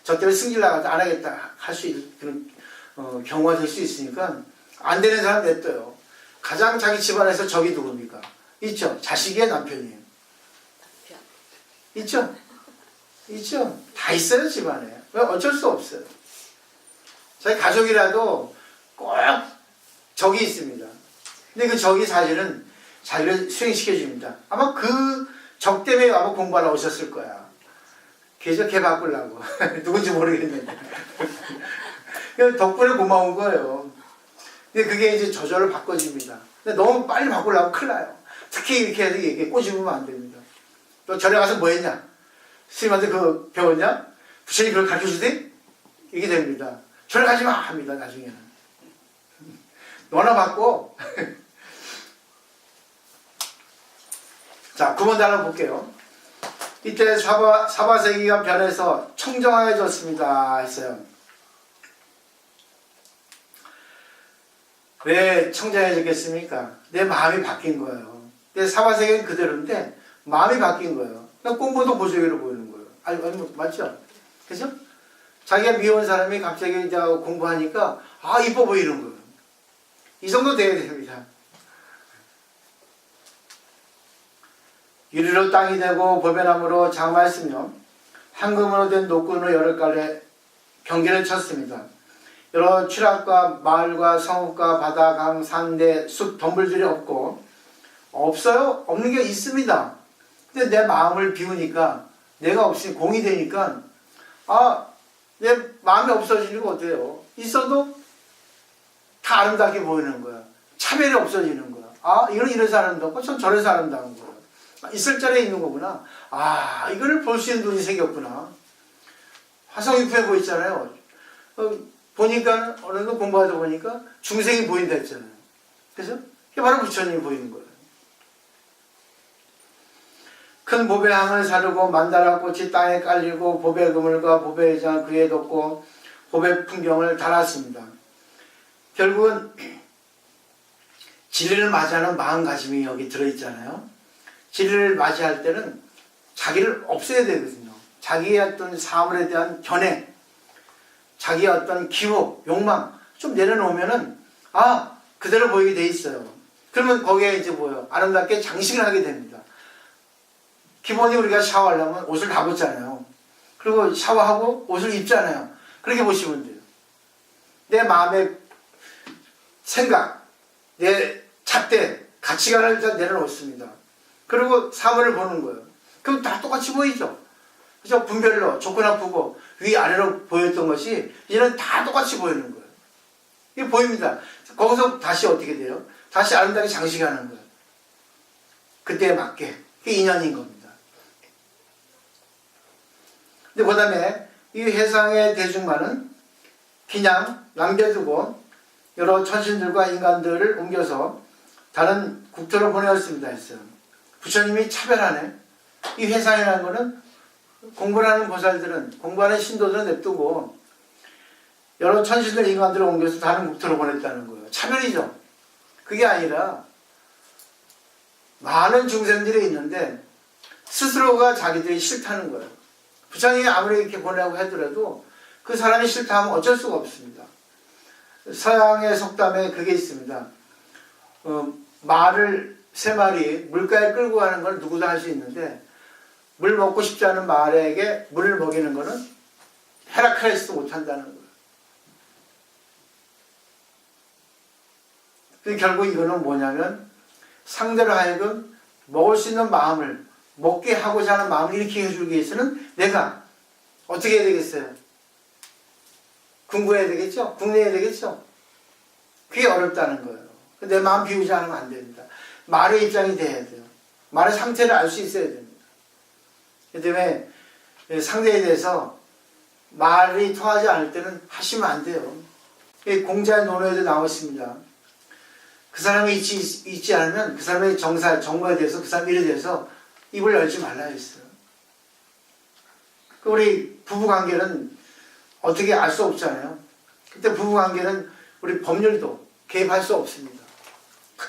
저 때문에 승질 나가서 안 하겠다 할 수 있는 그런 경우가 될 수 있으니까 안 되는 사람 냅둬요. 가장 자기 집안에서 적이 누굽니까? 있죠. 자식이에요, 남편이에요. 있죠. 있죠. 다 있어요, 집안에. 어쩔 수 없어요. 자기 가족이라도 꼭 적이 있습니다. 근데 그 적이 사실은 자기를 수행시켜줍니다. 아마 그 적 때문에 아마 공부하러 오셨을 거야. 걔 바꾸려고. 누군지 모르겠는데. 덕분에 고마운 거예요. 근데 그게 이제 저절로 바꿔집니다. 근데 너무 빨리 바꾸려고 큰일 나요. 특히 이렇게 해서 이게 꼬집으면 안 됩니다. 또 절에 가서 뭐 했냐? 스님한테 그거 배웠냐? 부처님 그걸 가르쳐 주대? 이게 됩니다. 절에 가지 마! 합니다, 나중에는. 너나 바꿔. 자, 9번 단어 볼게요. 이때 사바세기가 변해서 청정하여졌습니다 했어요. 왜 청정해졌겠습니까? 내 마음이 바뀐 거예요. 내 사바세계는 그대로인데 마음이 바뀐 거예요. 그러니까 공부도 보조개로 보이는 거예요. 아니 맞죠? 그죠? 자기가 미워한 사람이 갑자기 이제 공부하니까 이뻐 보이는 거예요. 이 정도 돼야 됩니다. 유리로 땅이 되고 보배나무로 장마했으며 황금으로 된 노끈으로 여러 갈래 경계를 쳤습니다. 여러 추락과 마을과 성읍과 바다, 강, 산대, 숲, 덤불들이 없고 없어요? 없는 게 있습니다. 근데 내 마음을 비우니까 내가 없으니 공이 되니까 내 마음이 없어지는 거 어때요? 있어도 다 아름답게 보이는 거야. 차별이 없어지는 거야. 이건 이래서 아름답고 전 저래서 아름다운 거야. 있을 자리에 있는 거구나. 이거를 볼 수 있는 눈이 생겼구나. 화성유표에 보이잖아요. 보니까 어느 정도 공부하다 보니까 중생이 보인다 했잖아요. 그래서 이게 바로 부처님이 보이는 거예요. 큰 보배향을 사르고 만다라 꽃이 땅에 깔리고 보배 그물과 보배 장 그에 덮고 보배 풍경을 달았습니다. 결국은 진리를 맞이하는 마음가짐이 여기 들어있잖아요. 진리를 맞이할 때는 자기를 없애야 되거든요. 자기의 어떤 사물에 대한 견해, 자기의 어떤 기호, 욕망 좀 내려놓으면은 그대로 보이게 돼 있어요. 그러면 거기에 이제 아름답게 장식을 하게 됩니다. 기본이 우리가 샤워하려면 옷을 다 벗잖아요. 그리고 샤워하고 옷을 입잖아요. 그렇게 보시면 돼요. 내 마음의 생각, 내 잣대, 가치관을 다 내려놓습니다. 그리고 사물을 보는 거예요. 그럼 다 똑같이 보이죠. 그죠? 분별로 좋고 나쁘고 위아래로 보였던 것이 이제는 다 똑같이 보이는 거예요. 이게 보입니다. 거기서 다시 어떻게 돼요? 다시 아름답게 장식하는 거예요. 그때에 맞게. 그게 인연인 겁니다. 근데 그 다음에 이 해상의 대중만은 그냥 남겨두고 여러 천신들과 인간들을 옮겨서 다른 국토로 보내었습니다 했어요. 부처님이 차별하네. 이 회상이라는 거는 공부를 하는 보살들은, 공부하는 신도들은 냅두고 여러 천신들 인간들을 옮겨서 다른 국토로 보냈다는 거예요. 차별이죠. 그게 아니라 많은 중생들이 있는데 스스로가 자기들이 싫다는 거예요. 부처님이 아무리 이렇게 보내고 하더라도 그 사람이 싫다 하면 어쩔 수가 없습니다. 서양의 속담에 그게 있습니다. 말을 3마리 물가에 끌고 가는 건 누구도 할 수 있는데 물 먹고 싶지 않은 말에게 물을 먹이는 거는 헤라클레스도 못한다는 거예요. 결국 이거는 뭐냐면 상대로 하여금 먹을 수 있는 마음을, 먹게 하고자 하는 마음을 일으키게 해주기 위해서는 내가 어떻게 해야 되겠어요? 공부해야 되겠죠? 국내해야 되겠죠? 그게 어렵다는 거예요. 내 마음 비우지 않으면 안 됩니다. 말의 입장이 돼야 돼요. 말의 상태를 알 수 있어야 됩니다. 그 때문에 상대에 대해서 말이 통하지 않을 때는 하시면 안 돼요. 공자의 논어에도 나왔습니다. 그 사람이 있지 않으면 그 사람의 정보에 대해서, 그 사람 일에 대해서 입을 열지 말라 했어요. 우리 부부관계는 어떻게 알 수 없잖아요. 그때 부부관계는 우리 법률도 개입할 수 없습니다.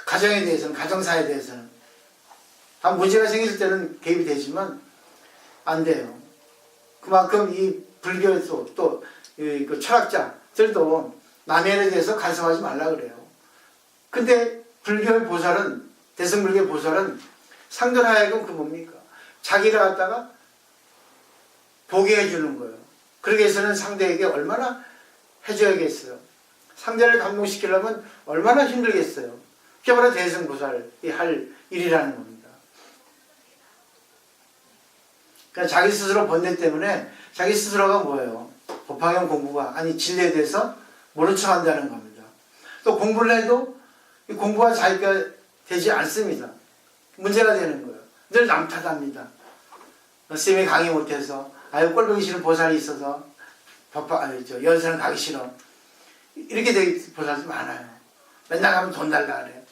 가정에 대해서는, 가정사에 대해서는. 다 문제가 생길 때는 개입이 되지만 안 돼요. 그만큼 이 불교에서 또 그 철학자들도 남의 일에 대해서 간섭하지 말라 그래요. 근데 불교의 보살은, 대승불교의 보살은 상대로 하여금 그 뭡니까? 자기를 갖다가 보게 해주는 거예요. 그러기 위해서는 상대에게 얼마나 해줘야겠어요. 상대를 감동시키려면 얼마나 힘들겠어요. 그게 바로 대승보살이 할 일이라는 겁니다. 그러니까 자기 스스로 번뇌 때문에 자기 스스로가 뭐예요? 법화경 공부가, 아니 진리에 대해서 모른 척 한다는 겁니다. 또 공부를 해도 이 공부가 자기가 되지 않습니다. 문제가 되는 거예요. 늘 남 탓합니다. 스님이 강의 못해서, 꼴보기 싫은 보살이 있어서 연세는 가기 싫어. 이렇게 되는 보살이 많아요. 맨날 가면 돈 달라 그래.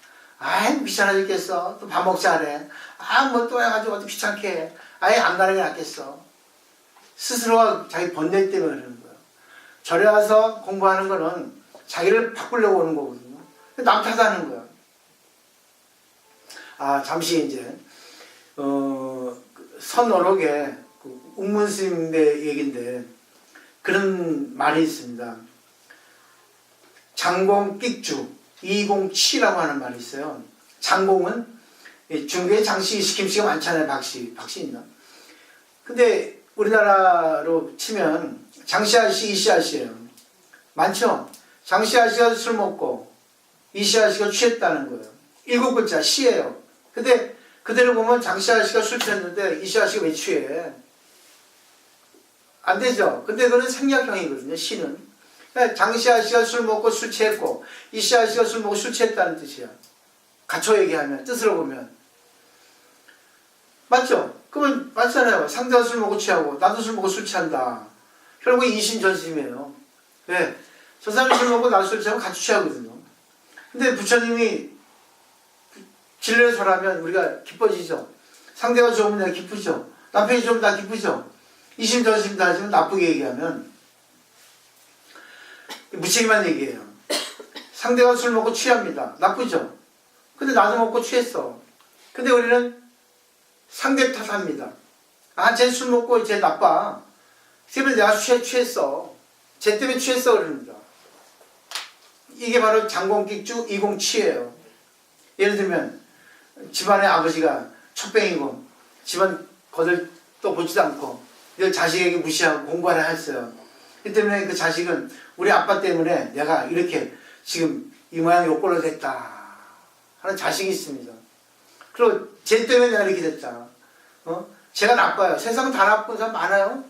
귀찮아 죽겠어. 또 밥 먹자 그래. 뭐 또 해가지고 어떻게 귀찮게 해. 아예 안 가는 게 낫겠어. 스스로가 자기 번뇌 때문에 그러는 거예요. 절에 와서 공부하는 거는 자기를 바꾸려고 오는 거거든요. 남 탓하는 거야. 잠시 이제 선어록의 웅문 스님의 얘기인데 그런 말이 있습니다. 장공 끽주 207이라고 하는 말이 있어요. 장공은 중국에 장씨, 시킴씨가 많잖아요. 박씨 있나? 근데 우리나라로 치면 장씨 아저씨, 이씨 아저씨예요. 많죠? 장씨 아저씨가 술 먹고 이씨 아저씨가 취했다는 거예요. 7글자 시예요. 근데 그대로 보면 장씨 아저씨가 술 취했는데 이씨 아저씨가 왜 취해? 안 되죠. 근데 그건 생략형이거든요. 시는. 그러니까 장씨 아저씨가 술 먹고 술 취했고 이씨 아저씨가 술 먹고 술 취했다는 뜻이야. 갖춰 얘기하면 뜻으로 보면 맞죠? 그러면 맞잖아요. 상대가 술 먹고 취하고 나도 술 먹고 술 취한다. 결국 이심전심이에요. 왜? 저 사람이 술 먹고 나도 술 취하고 같이 취하거든요. 근데 부처님이 진리를 설하면 우리가 기뻐지죠. 상대가 좋으면 내가 기쁘죠. 남편이 좋으면 나 기쁘죠. 이심전심 다지면 나쁘게 얘기하면 무책임한 얘기예요. 상대가 술 먹고 취합니다. 나쁘죠. 근데 나도 먹고 취했어. 근데 우리는 상대 탓합니다. 쟤 술 먹고 쟤 나빠. 그러면 내가 취했어. 쟤 때문에 취했어 그럽니다. 이게 바로 장공끽주 207이에요. 예를 들면 집안의 아버지가 촛뱅이고 집안 거들 또 보지도 않고 자식에게 무시하고 공부하라 했어요. 그 때문에 그 자식은 우리 아빠 때문에 내가 이렇게 지금 이 모양 요꼴로 됐다 하는 자식이 있습니다. 그리고 쟤 때문에 내가 이렇게 됐다. 제가 나빠요. 세상 다 나쁜 사람 많아요.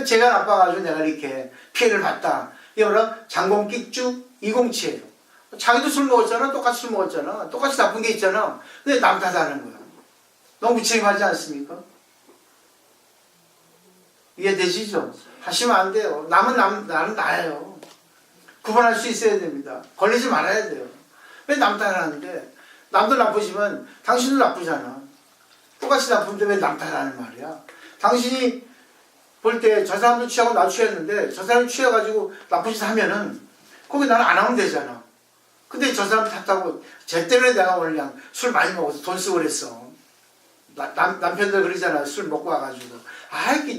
제가 나빠가지고 내가 이렇게 피해를 봤다. 이게 바로 장공끽주 207이에요. 자기도 술 먹었잖아. 똑같이 술 먹었잖아. 똑같이 나쁜 게 있잖아. 근데 남 탓하는 거야. 너무 무책임하지 않습니까? 이해되시죠? 하시면 안 돼요. 남은 나는 나예요. 구분할 수 있어야 됩니다. 걸리지 말아야 돼요. 왜 남 탓하는데? 남도 나쁘지만 당신도 나쁘잖아. 똑같이 나쁜데 왜 남 탓하는 말이야? 당신이 볼 때 저 사람도 취하고 나도 취했는데 저 사람이 취해가지고 나쁜 짓 하면은 거기 나는 안 하면 되잖아. 근데 저 사람 탓하고 쟤 때문에 내가 오늘 그냥 술 많이 먹어서 돈 쓰고 그랬어. 남편들 그러잖아. 술 먹고 와가지고.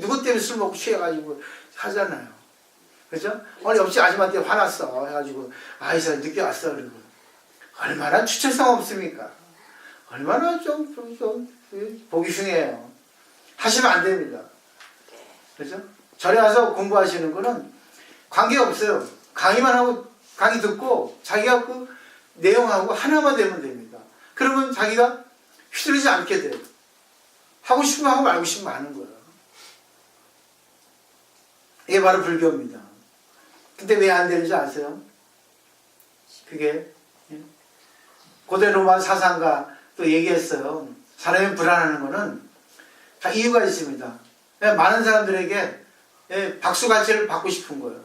누구 때문에 술 먹고 취해가지고 하잖아요. 그죠? 오늘 옆집 아줌마한테 화났어. 해가지고, 이 사람 늦게 왔어. 그러고. 얼마나 추천성 없습니까? 얼마나 좀 보기 흉해요. 하시면 안 됩니다. 그죠? 절에 와서 공부하시는 거는 관계가 없어요. 강의만 하고, 강의 듣고, 자기가 그 내용하고 하나만 되면 됩니다. 그러면 자기가 휘둘리지 않게 돼요. 하고 싶으면 하고 말고 싶으면 하는 거예요. 이게 바로 불교입니다. 근데 왜 안 되는지 아세요? 그게 고대 로마 사상가 또 얘기했어요. 사람이 불안하는 거는 다 이유가 있습니다. 많은 사람들에게 박수갈채를 받고 싶은 거예요.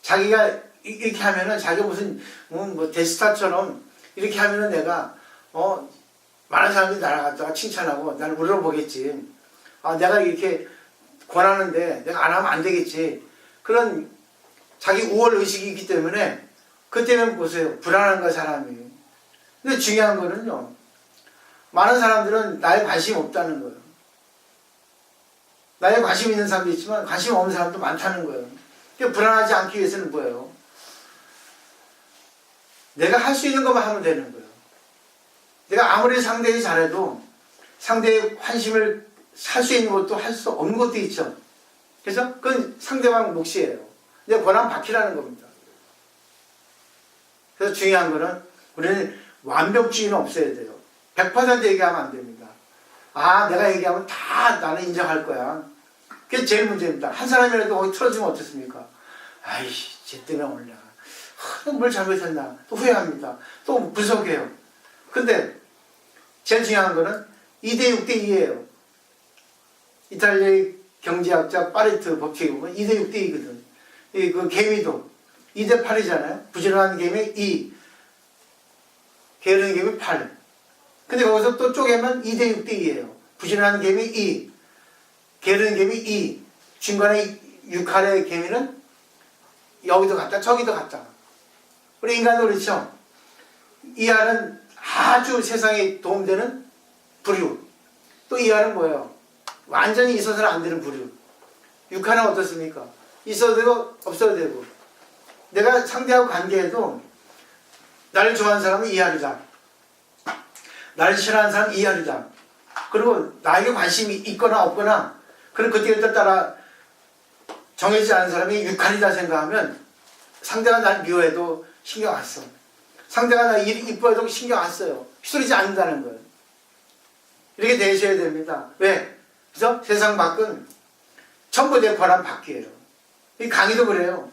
자기가 이렇게 하면은 자기가 무슨 뭐 대스타처럼 이렇게 하면은 내가 많은 사람들이 나를 갖다가 칭찬하고 나를 물어보겠지. 내가 이렇게 권하는데 내가 안 하면 안 되겠지. 그런 자기 우월 의식이 있기 때문에 그때는 보세요. 불안한 거 사람이. 근데 중요한 거는요. 많은 사람들은 나에 관심이 없다는 거예요. 나에 관심 있는 사람도 있지만 관심 없는 사람도 많다는 거예요. 그러니까 불안하지 않기 위해서는 뭐예요? 내가 할 수 있는 것만 하면 되는 거예요. 내가 아무리 상대에 잘해도 상대의 관심을 살 수 있는 것도 할 수 없는 것도 있죠. 그래서 그건 상대방 몫이에요. 내가 권한 바퀴라는 겁니다. 그래서 중요한 거는 우리는 완벽주의는 없어야 돼요. 100% 얘기하면 안 됩니다. 내가 얘기하면 다 나는 인정할 거야. 그게 제일 문제입니다. 한 사람이라도 거기 틀어주면 어떻습니까? 쟤 때문에 오늘 내가 뭘 잘못했나 또 후회합니다. 또 분석해요. 근데 제일 중요한 거는 2대 6대 2예요. 이탈리아의 경제학자 파레토 법칙에 보면 2대 6대 2거든. 그 개미도 2대 8이잖아요. 부지런한 개미 2, 게으른 개미 8. 근데 거기서 또 쪼개면 2대 6대 2예요. 부지런한 개미 2, 게으르는 개미 2, 중간에 6할의 개미는 여기도 갔다 저기도 갔다. 우리 인간도 그렇죠. 2할은 아주 세상에 도움되는 부류. 또 2할은 뭐예요? 완전히 있어서는 안 되는 부류. 6할은 어떻습니까? 있어도 되고 없어도 되고. 내가 상대하고 관계해도 나를 좋아하는 사람은 2할이다. 나를 싫어하는 사람은 2할이다. 그리고 나에게 관심이 있거나 없거나 그런 그때그때 따라 정해지지 않은 사람이 6할이다 생각하면 상대가 날 미워해도 신경 안 써. 상대가 날 이뻐해도 신경 안 써요. 휘둘리지 않는다는 거예요. 이렇게 되셔야 됩니다. 왜? 그래서 세상 밖은 전부 내 권한 밖이에요. 이 강의도 그래요.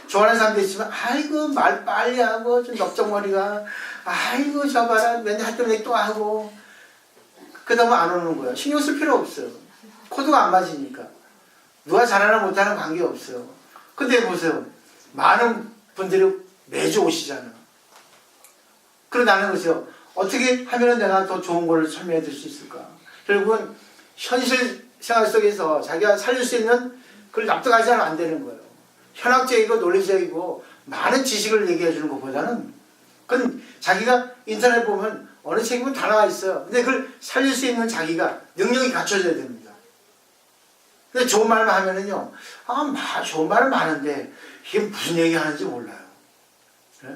좋아하는 사람도 있지만 아이고 말 빨리 하고 좀 넓적머리가 아이고 저 봐라 맨날 할 때마다 또 하고 그러다 보면 안 오는 거예요. 신경 쓸 필요 없어요. 코드가 안 맞으니까. 누가 잘하나 못하나 관계없어요. 근데 보세요. 많은 분들이 매주 오시잖아요. 그러다는 거죠. 어떻게 하면 내가 더 좋은 걸 설명해 줄 수 있을까? 결국은 현실 생활 속에서 자기가 살릴 수 있는 그걸 납득하지 않으면 안 되는 거예요. 현학적이고 논리적이고 많은 지식을 얘기해 주는 것보다는 그건 자기가 인터넷 보면 어느 책이 보면 다 나와 있어요. 근데 그걸 살릴 수 있는 자기가 능력이 갖춰져야 됩니다. 근데 좋은 말만 하면은요, 좋은 말은 많은데 이게 무슨 얘기 하는지 몰라요. 네?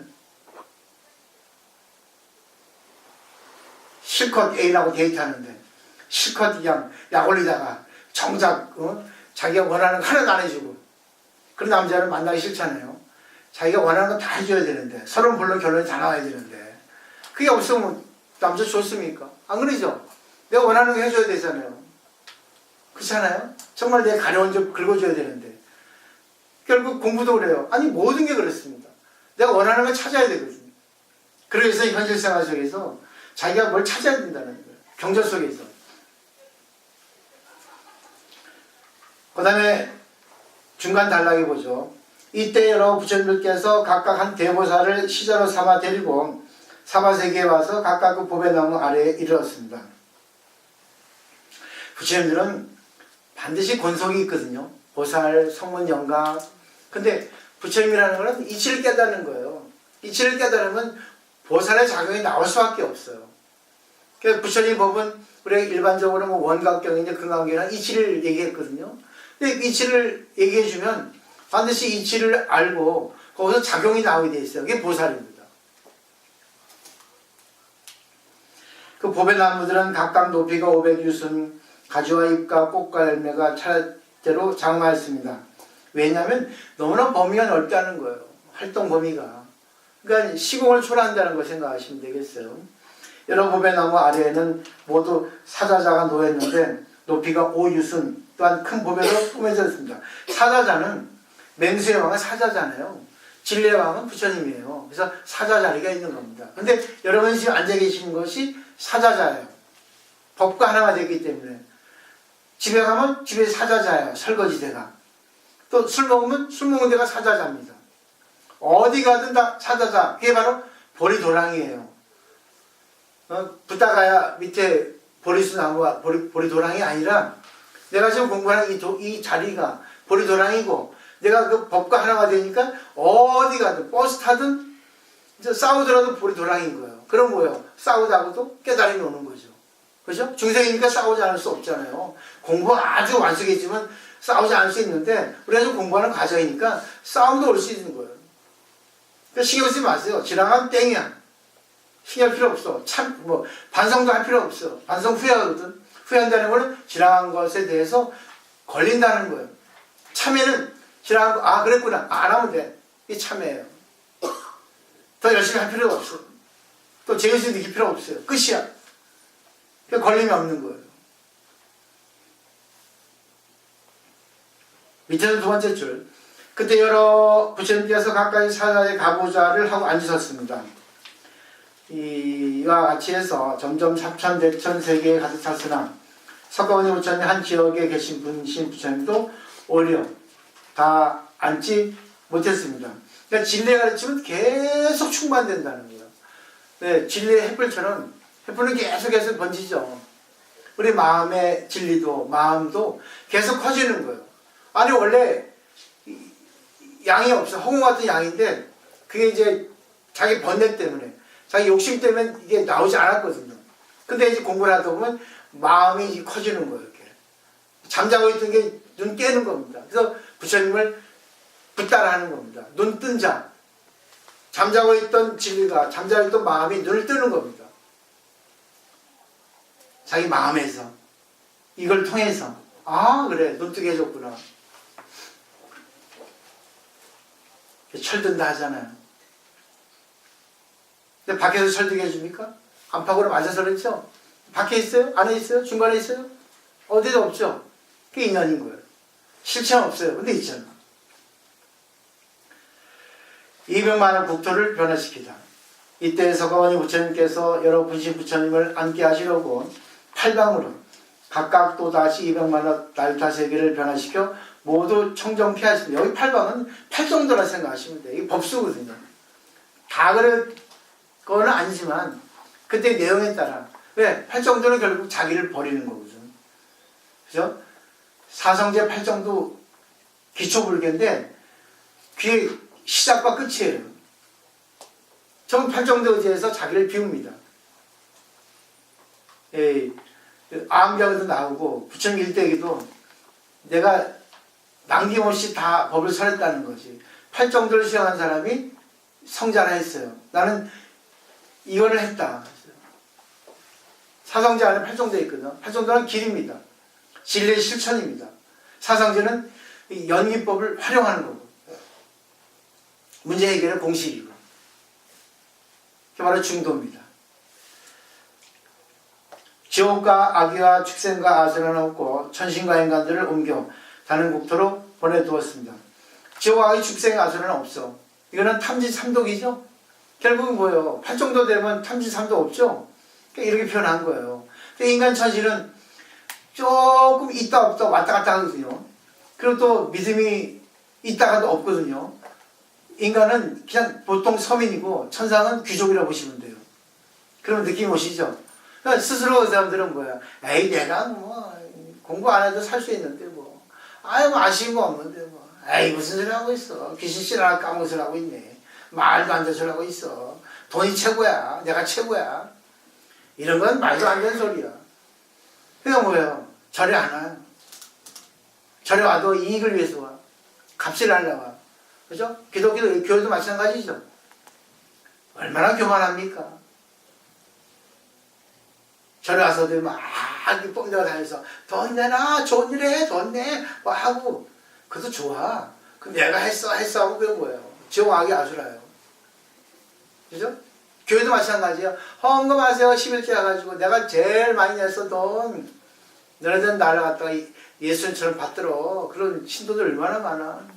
실컷 애인하고 데이트하는데 실컷 그냥 약 올리다가 정작 자기가 원하는 거 하나도 안 해주고 그런 남자를 만나기 싫잖아요. 자기가 원하는 거 다 해줘야 되는데 서로는 물론 결론이 다 나와야 되는데 그게 없으면 남자 좋습니까? 안 그러죠? 내가 원하는 거 해줘야 되잖아요. 그렇잖아요? 정말 내 가려운 점 긁어줘야 되는데 결국 공부도 그래요. 아니 모든 게 그렇습니다. 내가 원하는 걸 찾아야 되거든요. 그래서 현실 생활 속에서 자기가 뭘 찾아야 된다는 거예요. 경전 속에서. 그 다음에 중간 단락에 보죠. 이때 여러 부처님들께서 각각 한 대보살을 시자로 삼아 데리고 사바세계에 와서 각각 그 보배 나무 아래에 이르렀습니다. 부처님들은 반드시 권속이 있거든요. 보살, 성문, 영가. 근데 부처님이라는 것은 이치를 깨닫는 거예요. 이치를 깨달으면 보살의 작용이 나올 수밖에 없어요. 그래서 부처님 법은 우리가 일반적으로 뭐 원각경이나 근각경이나 이치를 얘기했거든요. 근데 이치를 얘기해주면 반드시 이치를 알고 거기서 작용이 나오게 돼 있어요. 그게 보살입니다. 그 보배나무들은 각각 높이가 500유순, 가지와 잎과 꽃과 열매가 차례대로 장마했습니다. 왜냐하면 너무나 범위가 넓다는 거예요. 활동 범위가. 그러니까 시공을 초월한다는 걸 생각하시면 되겠어요. 여러 보배나무 아래에는 모두 사자자가 놓였는데 높이가 5유순 또한 큰 보배로 꾸며져 있습니다. 사자자는 맹수의 왕은 사자잖아요. 진리의 왕은 부처님이에요. 그래서 사자 자리가 있는 겁니다. 근데 여러분이 지금 앉아 계시는 것이 사자자예요. 법과 하나가 되기 때문에 집에 가면 집에 사자자예요. 설거지대가. 또 술 먹으면 술 먹는 데가 사자자입니다. 어디 가든 다 사자자. 그게 바로 보리도랑이에요. 붙다가야 밑에 보리수나무가 보리도랑이 아니라 내가 지금 공부하는 이 자리가 보리도랑이고 내가 그 법과 하나가 되니까 어디 가든 버스 타든 이제 싸우더라도 보리도랑인 거예요. 그럼 뭐예요? 싸우다가도 깨달음이 오는 거죠. 그죠? 중생이니까 싸우지 않을 수 없잖아요. 공부 아주 완숙했지만 싸우지 않을 수 있는데 우리가 좀 공부하는 과정이니까 싸움도 올 수 있는 거예요. 그러니까 신경 쓰지 마세요. 지나가면 땡이야. 신경 필요 없어. 반성도 할 필요 없어. 반성 후회하거든. 후회한다는 거는 지나간 것에 대해서 걸린다는 거예요. 참회는 지나간 거, 그랬구나. 안 하면 돼. 이게 참회예요. 더 열심히 할 필요가 없어. 또 제것이 느낄 필요 없어요. 끝이야. 그러니까 걸림이 없는 거예요. 밑에는 두 번째 줄. 그때 여러 부처님께서 가까이 사자의 가보자를 하고 앉으셨습니다. 이와 같이 해서 점점 삼천 대천 세계에 가득 찼으나 석가모니 부처님 한 지역에 계신 분이신 부처님도 오히려 다 앉지 못했습니다. 그러니까 진리의 가르침은 계속 충만된다는 거예요. 네, 진리의 햇불처럼 햇불은 계속해서 번지죠. 우리 마음의 진리도 마음도 계속 커지는 거예요. 아니 원래 양이 없어. 허공 같은 양인데 그게 이제 자기 번뇌 때문에 자기 욕심 때문에 이게 나오지 않았거든요. 근데 이제 공부를 하다 보면 마음이 이제 커지는 거예요. 이렇게. 잠자고 있던 게 눈 깨는 겁니다. 그래서 부처님을 붙따라하는 겁니다. 눈 뜬 자. 잠자고 있던 진리가 잠자고 있던 마음이 눈을 뜨는 겁니다. 자기 마음에서 이걸 통해서 아 그래 눈 뜨게 해줬구나. 철든다 하잖아요. 근데 밖에서 철들게 해줍니까? 안팎으로 맞아서 그렇죠? 밖에 있어요? 안에 있어요? 중간에 있어요? 어디도 없죠? 그게 인연인 거예요. 실체는 없어요. 근데 있잖아. 200만원 국토를 변화시키다. 이때 서가모니 부처님께서 여러 분신 부처님을 함께 하시려고 팔방으로 각각 또다시 200만원 날타 세계를 변화시켜 모두 청정케 하십니다. 여기 팔방은 팔정도라 생각하시면 돼요. 이게 법수거든요. 다 그럴 거는 아니지만 그때 내용에 따라 왜? 팔정도는 결국 자기를 버리는 거거든. 그죠? 사성제 팔정도 기초불교인데 그게 시작과 끝이에요. 전 팔정도 의지에서 자기를 비웁니다. 아함경에도 나오고 부처님 일대기도 내가 남김없이 다 법을 설했다는 거지. 팔정도를 수행한 사람이 성자라 했어요. 나는 이거를 했다. 사성제 안에 팔정도에 있거든. 팔정도는 길입니다. 진리의 실천입니다. 사성제는 연기법을 활용하는 거고 문제 해결의 공식이고 그게 바로 중도입니다. 지옥과 악의와 축생과 아세는 없고 천신과 인간들을 옮겨 다른 국토로 보내두었습니다. 지옥과 악의 축생 아세는 없어. 이거는 탐지삼독이죠. 결국은 뭐예요? 팔정도 되면 탐지삼독 없죠. 그러니까 이렇게 표현한 거예요. 인간 천신은 조금 있다 없다 왔다 갔다 하거든요. 그리고 또 믿음이 있다가도 없거든요. 인간은 그냥 보통 서민이고 천상은 귀족이라고 보시면 돼요. 그러면 느낌 오시죠? 그러니까 스스로 그 사람들은 뭐야? 에이 내가 뭐 공부 안 해도 살 수 있는데 뭐 아유 뭐 아쉬운 거 없는데 뭐 에이 무슨 소리 하고 있어. 귀신씨나 까먹을 하고 있네. 말도 안 되는 소리 하고 있어. 돈이 최고야. 내가 최고야. 이런 건 말도 안 되는 소리야. 그러니까 뭐예요? 절에 안 와요. 절에 와도 이익을 위해서 와. 값을 하려고 와. 그죠? 기독교 교회도 마찬가지죠. 얼마나 교만합니까? 절에 와서도 막 뽐내고 다녀서 돈 내놔, 좋은 일 해, 돈 내, 뭐 하고. 그것도 좋아. 그럼 내가 했어 하고 그게 뭐예요? 지옥 악이 아수라요. 그죠? 교회도 마찬가지예요. 헌금하세요. 11개 해가지고 내가 제일 많이 냈어 돈. 너네들은 나를 갖다가 예수님처럼 받들어. 그런 신도들 얼마나 많아.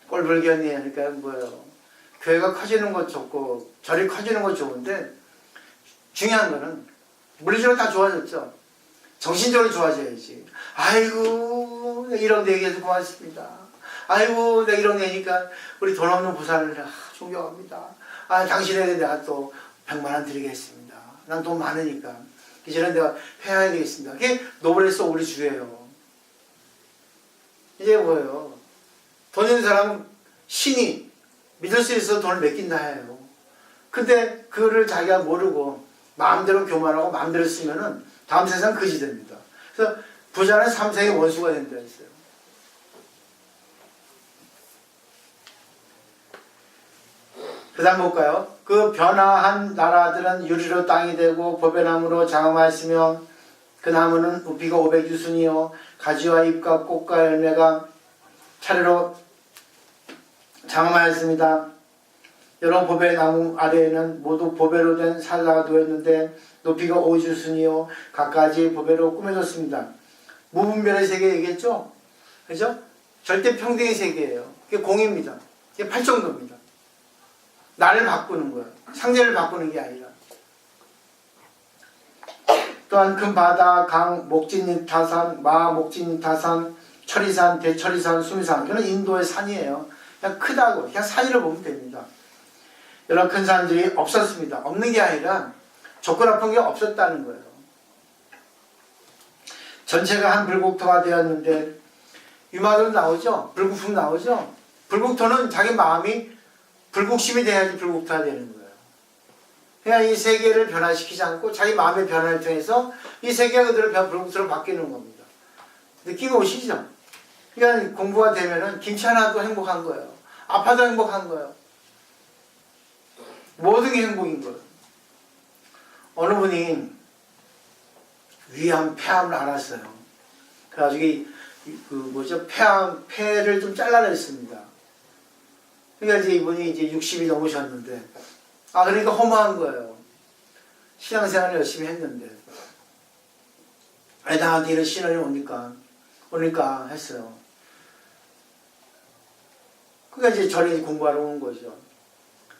꼴불견이 하니까 뭐예요. 교회가 커지는 것 좋고 절이 커지는 것 좋은데 중요한 거는 물리적으로 다 좋아졌죠. 정신적으로 좋아져야지. 아이고 내가 1억 내기해서 고맙습니다. 아이고 내가 1억 내니까 우리 돈 없는 부산을 존경합니다. 아 당신에게 내가 또 100만 원 드리겠습니다. 난 돈 많으니까 그 전에 내가 회해야 되겠습니다. 그게 노블레스 소울이 주예요. 이제 뭐예요? 돈 있는 사람은 신이 믿을 수 있어서 돈을 맡긴다 해요. 근데 그거를 자기가 모르고 마음대로 교만하고 마음대로 쓰면은 다음 세상 거지 됩니다. 그래서 부자는 3세의 원수가 된다 했어요. 그 다음 볼까요? 그 변화한 나라들은 유리로 땅이 되고 법의 나무로 장엄하였으며 그 나무는 우피가 500유순이요 가지와 잎과 꽃과 열매가 차례로 장엄하였습니다. 여러 보배 나무 아래에는 모두 보배로 된 산라가 놓였는데 높이가 5주순이요 각가지 보배로 꾸며졌습니다. 무분별의 세계 얘기했죠? 그죠? 절대 평등의 세계예요. 그게 공입니다. 그게 팔정도입니다. 나를 바꾸는 거예요. 상대를 바꾸는 게 아니라. 또한 큰 바다, 강, 목진타산, 목진타산, 철이산, 대철이산, 수미산. 이거는 인도의 산이에요. 그냥 크다고, 그냥 산이라고 보면 됩니다. 여러 큰 산들이 없었습니다. 없는 게 아니라 조건 나쁜 게 없었다는 거예요. 전체가 한 불국토가 되었는데 유마들 나오죠? 불국품 나오죠? 불국토는 자기 마음이 불국심이 돼야지 불국토가 되는 거예요. 그냥 이 세계를 변화시키지 않고 자기 마음의 변화를 통해서 이 세계가 그대로 불국토로 바뀌는 겁니다. 느낌 오시죠? 그러니까 공부가 되면은 김치하나도 행복한 거예요. 아파도 행복한 거예요. 모든 게 행복인 거예요. 어느 분이 위암, 폐암을 알았어요. 그래가지고 폐를 좀 잘라냈습니다. 그러니까 이제 이분이 이제 60이 넘으셨는데, 그러니까 허무한 거예요. 신앙생활을 열심히 했는데, 나한테 이런 시련이 오니까 했어요. 그러니까 이제 절에 공부하러 온 거죠.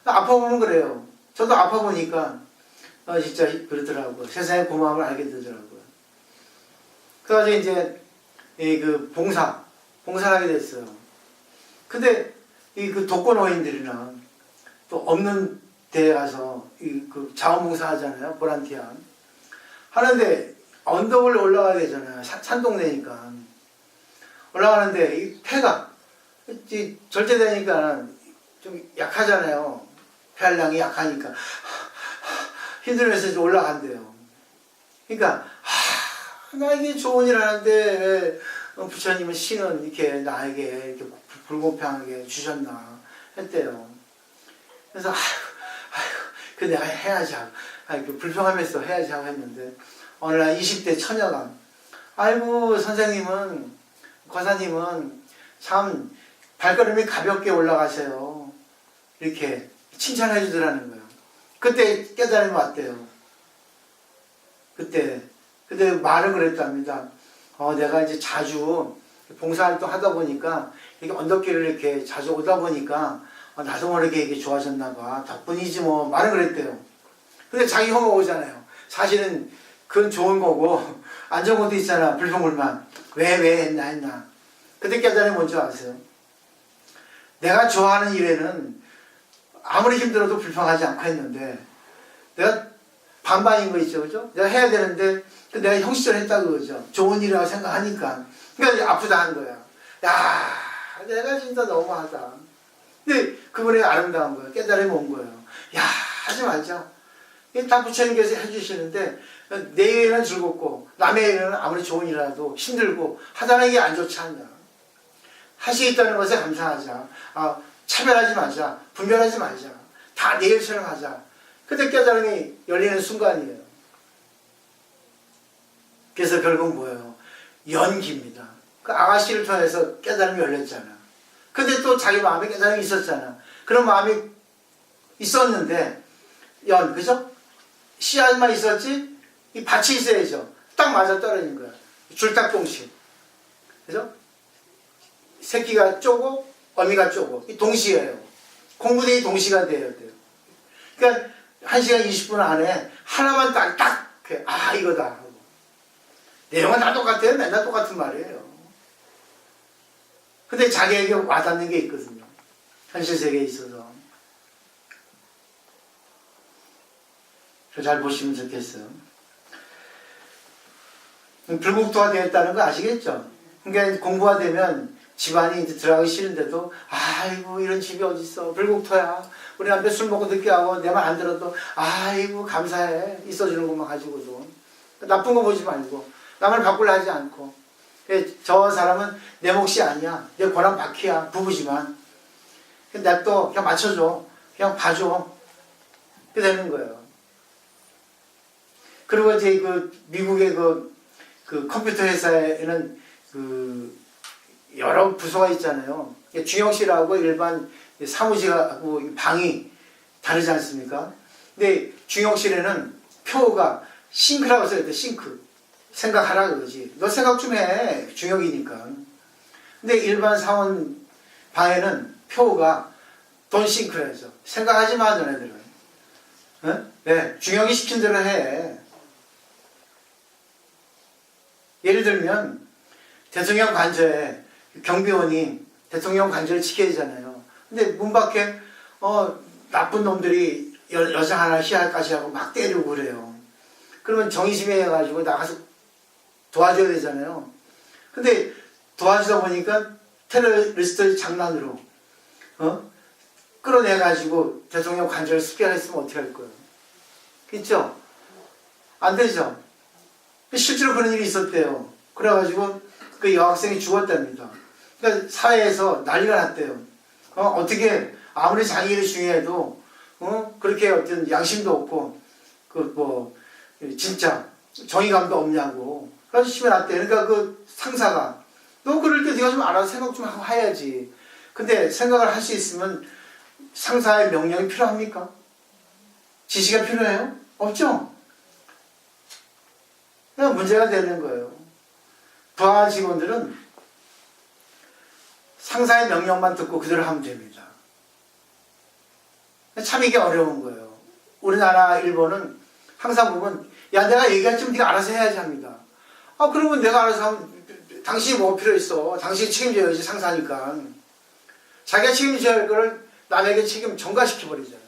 아파보면 그래요. 저도 아파보니까, 진짜 그러더라고요. 세상의 고마움을 알게 되더라고요. 그래가지고 이제, 봉사를 하게 됐어요. 근데, 그 독거노인들이나, 또 없는 데에 가서, 자원봉사 하잖아요. 보란티아. 하는데, 언덕을 올라가야 되잖아요. 산동네니까. 올라가는데, 이 폐가, 절제되니까 좀 약하잖아요. 폐활량이 약하니까. 힘들면서 좀 올라간대요. 그러니까, 나 이게 좋은 일 하는데, 왜 부처님은 신은 이렇게 나에게 이렇게 불공평하게 주셨나 했대요. 그래서, 그 내가 해야지 하고, 불평하면서 해야지 하고 했는데, 어느 날 20대 처녀가, 선생님은, 거사님은 참 발걸음이 가볍게 올라가세요. 이렇게 칭찬해 주더라는 거예요. 그때 깨달음이 왔대요. 그때 말은 그랬답니다. 내가 이제 자주 봉사활동 하다 보니까, 이렇게 언덕길을 이렇게 자주 오다 보니까, 나도 모르게 이게 좋아졌나 봐. 덕분이지 뭐. 말은 그랬대요. 근데 자기 혐오 오잖아요. 사실은 그건 좋은 거고, 안 좋은 것도 있잖아. 불평불만. 왜 했나. 그때 깨달음이 뭔지 아세요? 내가 좋아하는 일에는 아무리 힘들어도 불평하지 않고 했는데, 내가 반반인 거 있죠, 그죠? 내가 해야 되는데, 내가 형식적으로 했다 그거죠. 좋은 일이라고 생각하니까. 그러니까 아프다 한 거야. 야, 내가 진짜 너무하다. 근데 그분의 아름다운 거예요. 깨달음이 온 거예요. 야, 하지 말자. 이게 다 부처님께서 해주시는데, 내 일은 즐겁고, 남의 일은 아무리 좋은 일이라도 힘들고, 하다는 게 안 좋지 않냐. 할 수 있다는 것에 감사하자. 차별하지 말자. 분별하지 말자. 다 내 일처럼 하자. 그때 깨달음이 열리는 순간이에요. 그래서 결국 뭐예요? 연기입니다. 그 아가씨를 통해서 깨달음이 열렸잖아. 근데 또 자기 마음에 깨달음이 있었잖아. 그런 마음이 있었는데, 그죠? 씨앗만 있었지? 이 밭이 있어야죠. 딱 맞아 떨어진 거야. 줄딱동시. 그죠? 새끼가 쪼고, 어미가 쪼고. 이 동시예요. 공부대이 동시가 돼야 돼요. 그러니까, 1시간 20분 안에 하나만 딱, 이거다. 내용은 다 똑같아요. 맨날 똑같은 말이에요. 근데 자기에게 와닿는 게 있거든요. 현실 세계에 있어서. 잘 보시면 좋겠어요. 불국토가 되었다는 거 아시겠죠? 그러니까 공부가 되면 집안이 이제 들어가기 싫은데도, 이런 집이 어딨어. 불국토야. 우리 남편 술 먹고 늦게 하고 내 말 안 들어도, 감사해. 있어주는 것만 가지고도. 나쁜 거 보지 말고. 남을 바꾸려 하지 않고. 저 사람은 내 몫이 아니야. 내 고난 바퀴야. 부부지만. 나 또 그냥 맞춰줘. 그냥 봐줘. 그게 되는 거예요. 그리고 이제 미국의 컴퓨터 회사에는 여러 부서가 있잖아요. 중형실하고 일반 사무실하고 방이 다르지 않습니까? 근데 중형실에는 표가 싱크라고 써있대. 싱크. 생각하라 그러지. 너 생각 좀 해. 중형이니까. 근데 일반 사원 방에는 표가 돈 싱크라죠. 생각하지 마, 너네들은. 네, 중형이 시킨 대로 해. 예를 들면 대통령 관저에 경비원이 대통령 관저를 지켜야 되잖아요. 근데 문 밖에 나쁜 놈들이 여자 하나 희할까지 하고 막 때리고 그래요. 그러면 정의심에 해가지고 나가서 도와줘야 되잖아요. 근데 도와주다 보니까 테러리스트의 장난으로 끌어내가지고 대통령 관저를 습격했으면 어떻게 할 거예요? 그렇죠? 안 되죠? 실제로 그런 일이 있었대요. 그래가지고 그 여학생이 죽었답니다. 그러니까 사회에서 난리가 났대요. 어떻게 아무리 자기 일이 중요해도 그렇게 어떤 양심도 없고 진짜 정의감도 없냐고. 그래서 심해 났대요. 그러니까 그 상사가 너 그럴 때 네가 좀 알아서 생각 좀 하고 해야지. 근데 생각을 할 수 있으면 상사의 명령이 필요합니까? 지시가 필요해요? 없죠? 그냥 문제가 되는 거예요. 부하 직원들은 상사의 명령만 듣고 그대로 하면 됩니다. 참 이게 어려운 거예요. 우리나라, 일본은 항상 보면 야 내가 얘기했지만 네가 알아서 해야지 합니다. 그러면 내가 알아서 하면 당신이 뭐 필요 있어. 당신이 책임져야지 상사니까. 자기가 책임져야 할 거를 남에게 책임 전가시켜버리잖아요.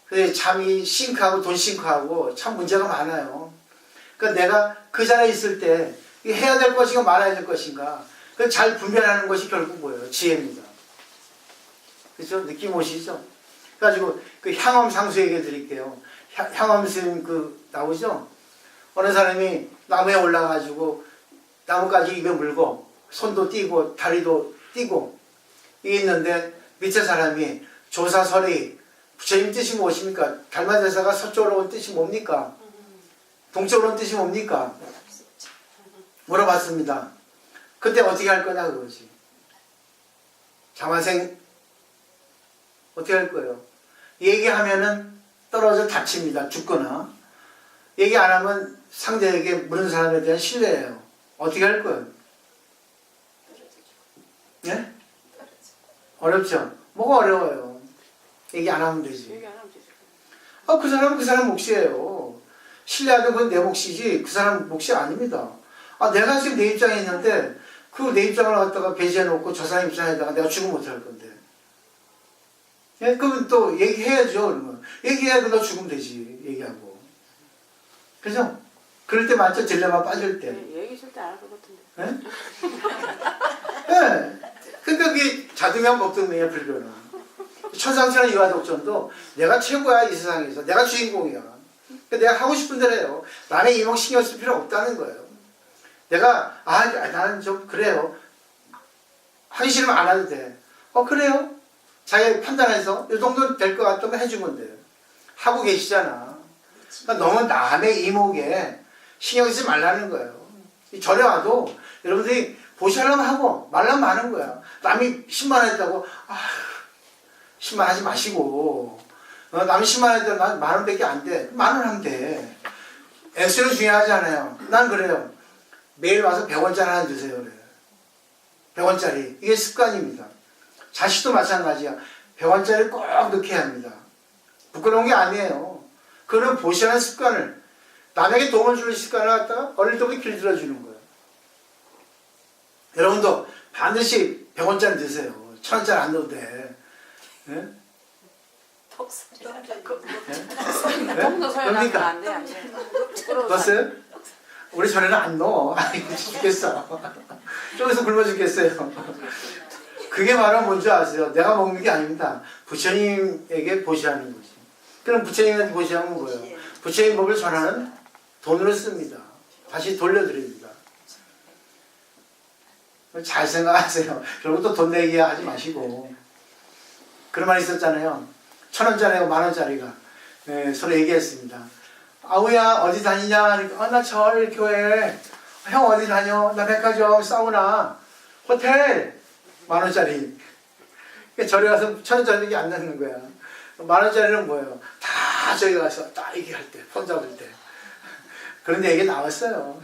그래서 참이 싱크하고 돈 싱크하고 참 문제가 많아요. 그러니까 내가 그 자리에 있을 때 해야 될 것인가 말아야 될 것인가 잘 분별하는 것이 결국 뭐예요? 지혜입니다. 그렇죠? 느낌 오시죠? 그래가지고 그 향엄 상수 얘기 드릴게요. 향엄 스님 나오죠? 어느 사람이 나무에 올라가지고 나무까지 입에 물고 손도 띄고 다리도 띄고 이게 있는데 밑에 사람이 조사설이 부처님 뜻이 무엇입니까? 달마대사가 서쪽으로 온 뜻이 뭡니까? 동쪽으로 온 뜻이 뭡니까? 물어봤습니다. 그때 어떻게 할 거냐 그거지. 장화생 어떻게 할 거예요? 얘기하면은 떨어져 다칩니다. 죽거나. 얘기 안 하면 상대에게 물은 사람에 대한 신뢰예요. 어떻게 할 거예요? 예? 어렵죠? 뭐가 어려워요? 얘기 안 하면 되지. 얘기 안 하면 되지. 그 사람은 그 사람 몫이에요. 신뢰하면 그건 내 몫이지 그 사람 몫이 아닙니다. 내가 지금 내 입장에 있는데 그 내 입장을 갖다가 배제해놓고 저 사람 입장에다가 내가 죽으면 어떡할 건데. 예? 그러면 또 얘기해야죠. 그러면. 얘기해야 너 죽으면 되지. 얘기하고. 그죠? 그럴 때 맞죠? 딜레마 빠질 때. 얘기 절대 안 할 것 같은데. 예? 예. 그러니까 그게 자두명 법등명이야 불교는. 천상천하 이화독전도 내가 최고야 이 세상에서. 내가 주인공이야. 그러니까 내가 하고 싶은 대로 해요. 남의 이목 신경 쓸 필요 없다는 거예요. 내가 나는 좀 그래요. 하기 싫으면 안 해도 돼. 그래요? 자기 판단해서 이 정도 될 것 같으면 해주면 돼요. 하고 계시잖아. 그러니까 너무 남의 이목에 신경 쓰지 말라는 거예요. 절에 와도 여러분들이 보시려면 하고 말라면 마는 거야. 남이 10만 원 했다고 10만 하지 마시고 남이 10만 원 했다고 난 만 원밖에 안 돼. 10,000원 하면 돼. 액수는 중요하지 않아요. 난 그래요. 매일 와서 100원짜리 하나 주세요. 그래요. 100원짜리. 이게 습관입니다. 자식도 마찬가지야. 100원짜리 꼭 넣게 합니다. 부끄러운 게 아니에요. 그거는 보시라는 습관을 남에게 도움을 주는 습관을 갖다가 어릴 때부터 길들여 주는 거예요. 여러분도 반드시 100원짜리 드세요. 1,000원짜리 안 넣어도 돼. 네? 동도 소리 나면 안 돼, 안 돼. 넣었어요? 우리 전에는 안 넣어. 아이고 죽겠어. 저기서 굶어 죽겠어요. 그게 바로 뭔지 아세요? 내가 먹는 게 아닙니다. 부처님에게 보시하는 거지. 그럼 부처님한테 보시하면 뭐예요? 부처님 법을 전하는 돈으로 씁니다. 다시 돌려드립니다. 잘 생각하세요. 결국 또 돈 내기 하지 마시고. 그런 말이 있었잖아요. 1,000원짜리하고 10,000원짜리가 서로 얘기했습니다. 아우야 어디 다니냐? 나 절 교회. 형 어디 다녀? 나 백화점 사우나 호텔 10,000원짜리. 절에 가서 1,000원짜리 안 넣는 거야. 10,000원짜리는 뭐예요? 다 저기 가서 딱 얘기할 때, 폰 잡을 때. 그런 얘기 나왔어요.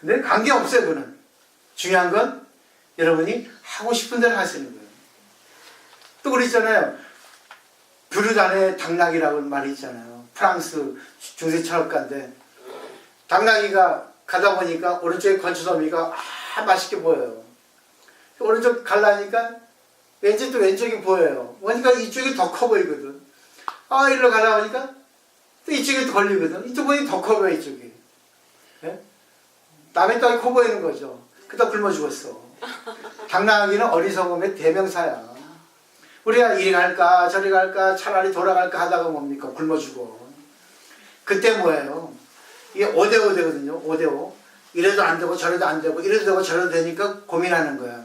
근데 관계없어요, 그거는. 중요한 건 여러분이 하고 싶은 대로 하시는 거예요. 또 그러잖아요. 뷰르단의 당나귀라고 말이 있잖아요. 프랑스 중세 철학가인데 당나귀가 가다 보니까 오른쪽에 건초더미가 맛있게 보여요. 오른쪽 갈라니까 왠지 또 왼쪽이 보여요. 그러니까 이쪽이 더 커 보이거든. 일로 가다 보니까 또 이쪽이 더 걸리거든. 이쪽 보니 더 커 보여 이쪽이. 남의 떡이 커 보이는 거죠. 그다 굶어 죽었어. 당나귀는 어리석음의 대명사야. 우리가 이리 갈까 저리 갈까 차라리 돌아갈까 하다가 뭡니까? 굶어 죽어. 그때 뭐예요? 이게 5대5대거든요. 5대5. 이래도 안 되고 저래도 안 되고 이래도 되고 저래도 되니까 고민하는 거야.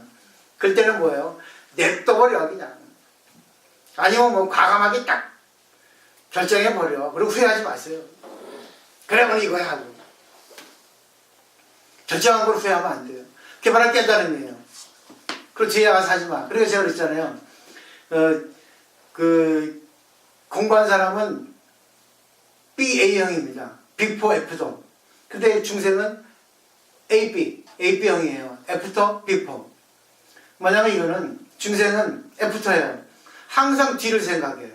그럴 때는 뭐예요? 냅둬버려 그냥. 아니면 뭐 과감하게 딱 결정해버려. 그리고 후회하지 마세요. 그래 오늘 이거야 하고. 결정한 걸 후회하면 안 돼요. 그게 바로 깨달음이에요. 그리고 뒤에 가서 하지 마. 그래서 제가 그랬잖아요. 공부한 사람은 BA형입니다. Before After. 근데 중생은 AB형이에요. After, Before. 뭐냐면 이거는 중생은 After예요. 항상 뒤를 생각해.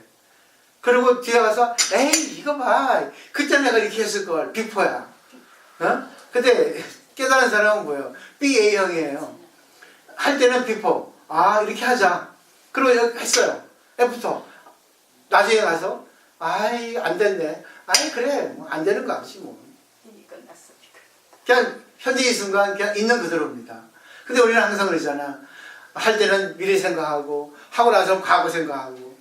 그리고 뒤에 가서 에이 이거 봐. 그때 내가 이렇게 했을걸. Before야. 어? 근데 깨달은 사람은 뭐예요? BA형이에요. 할 때는 Before. 아 이렇게 하자. 그리고 했어요. After. 나중에 가서 아이 안 됐네. 아이 그래 뭐 안 되는 거 아니지 뭐. 이미 끝났어. 그냥 현재 이 순간 그냥 있는 그대로입니다. 근데 우리는 항상 그러잖아. 할 때는 미래 생각하고 하고 나서 과거 생각하고.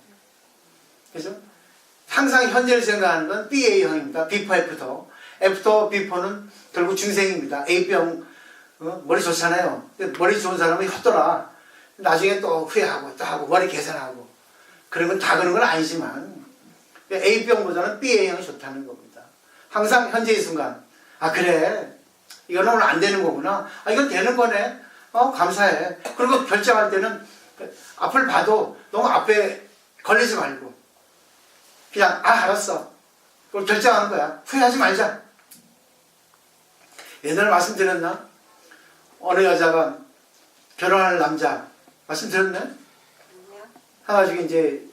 그죠? 항상 현재를 생각하는 건 BA형입니다. Before, After. After, Before는 결국 중생입니다. A병 머리 좋잖아요. 근데 머리 좋은 사람은 헛돌아. 나중에 또 후회하고 또 하고 머리 계산하고. 그런 건 다 그런 건 아니지만 A병보다는 BA형이 좋다는 겁니다. 항상 현재 이 순간 아 그래 이거는 오늘 안 되는 거구나. 아 이건 되는 거네. 감사해. 그리고 결정할 때는 앞을 봐도 너무 앞에 걸리지 말고 그냥 알았어. 그걸 결정하는 거야. 후회하지 말자. 옛날에 말씀드렸나? 어느 여자가 결혼할 남자 말씀드렸네? 해가지고 이제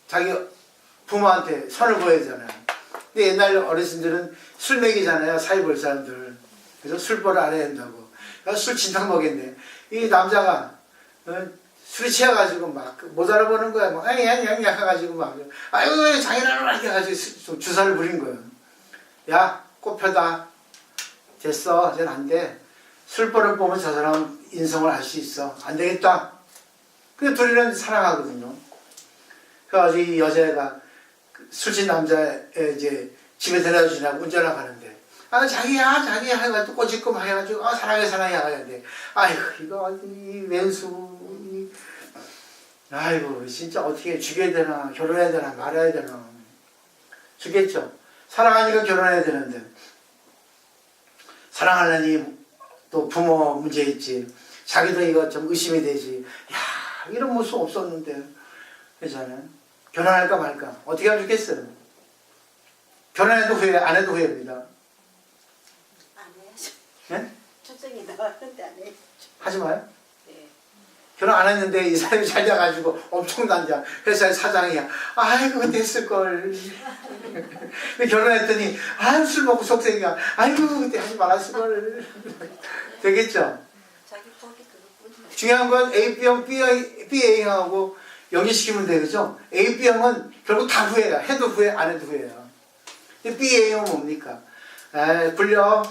자기 부모한테 선을 보여야 되잖아요. 근데 옛날 어르신들은 술 먹이잖아요. 사이 볼 사람들. 그래서 술벌을 안 해야 된다고. 그래서 술 진탕 먹였네. 이 남자가 술이 취해가지고 막 못 알아보는 거야. 뭐 아니 해가지고 막 아이고 장인어른 이렇게 해가지고 주사를 부린 거예요. 야 꽃펴다 됐어. 이젠 안 돼. 술벌을 보면 저 사람 인성을 알 수 있어. 안 되겠다. 근데 둘이는 사랑하거든요. 그래가지고 이 여자애가 술친 남자애 이제 집에 데려다 주냐고 운전하고 가는데 아 자기야 해가지고 꼬집고 해가지고 사랑해 하는데 아이고 이거 이 왼수 아이고 진짜 어떻게 죽여야 되나 결혼해야 되나 말아야 되나 죽겠죠. 사랑하니까 결혼해야 되는데 사랑하려니 또 부모 문제 있지. 자기도 이거 좀 의심이 되지. 야 이런 모습 없었는데 그렇잖아요. 결혼할까 말까 어떻게 하면 좋겠어요. 결혼해도 후회 안 해도 후회입니다. 안 해야죠. 네? 초생이 나왔는데 안 해. 하지 마요. 네. 결혼 안 했는데 이 사람이 잘 돼가지고 엄청난자 회사의 사장이야. 아이고 됐을걸. 근데 결혼했더니 아유 술 먹고 속생이야. 아이고 그때 하지 말았을걸. 되겠죠? 자기 복이 그것뿐이야. 중요한 건 A병, BA형하고 연기시키면 되겠죠? AB형은 결국 다 후회야. 해도 후회, 안 해도 후회야. 근데 BA형은 뭡니까? 굴려.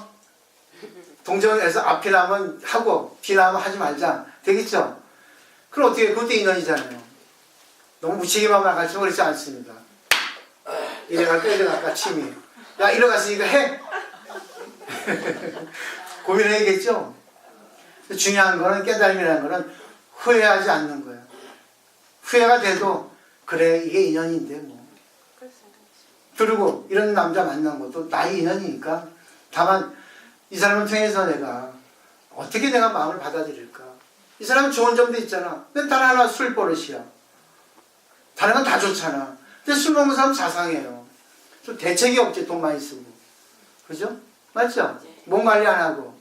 동정에서 앞이 나면 하고 뒤 나면 하지 말자. 되겠죠? 그럼 어떻게 해? 그것도 인연이잖아요. 너무 무책임하면 나갈지 그렇지 않습니다. 이래 갈까 침이. 야 이래 가서 이거 해. 고민해야겠죠? 중요한 거는 깨달음이라는 거는 후회하지 않는 거예요. 후회가 돼도 그래 이게 인연인데 뭐. 그리고 이런 남자 만난 것도 나의 인연이니까 다만 이 사람을 통해서 내가 어떻게 내가 마음을 받아들일까. 이 사람은 좋은 점도 있잖아. 근데 다른 하나 술 버릇이야. 다른 건 다 좋잖아. 근데 술 먹는 사람 자상해요. 좀 대책이 없지. 돈 많이 쓰고. 그죠? 맞죠? 몸 관리 안 하고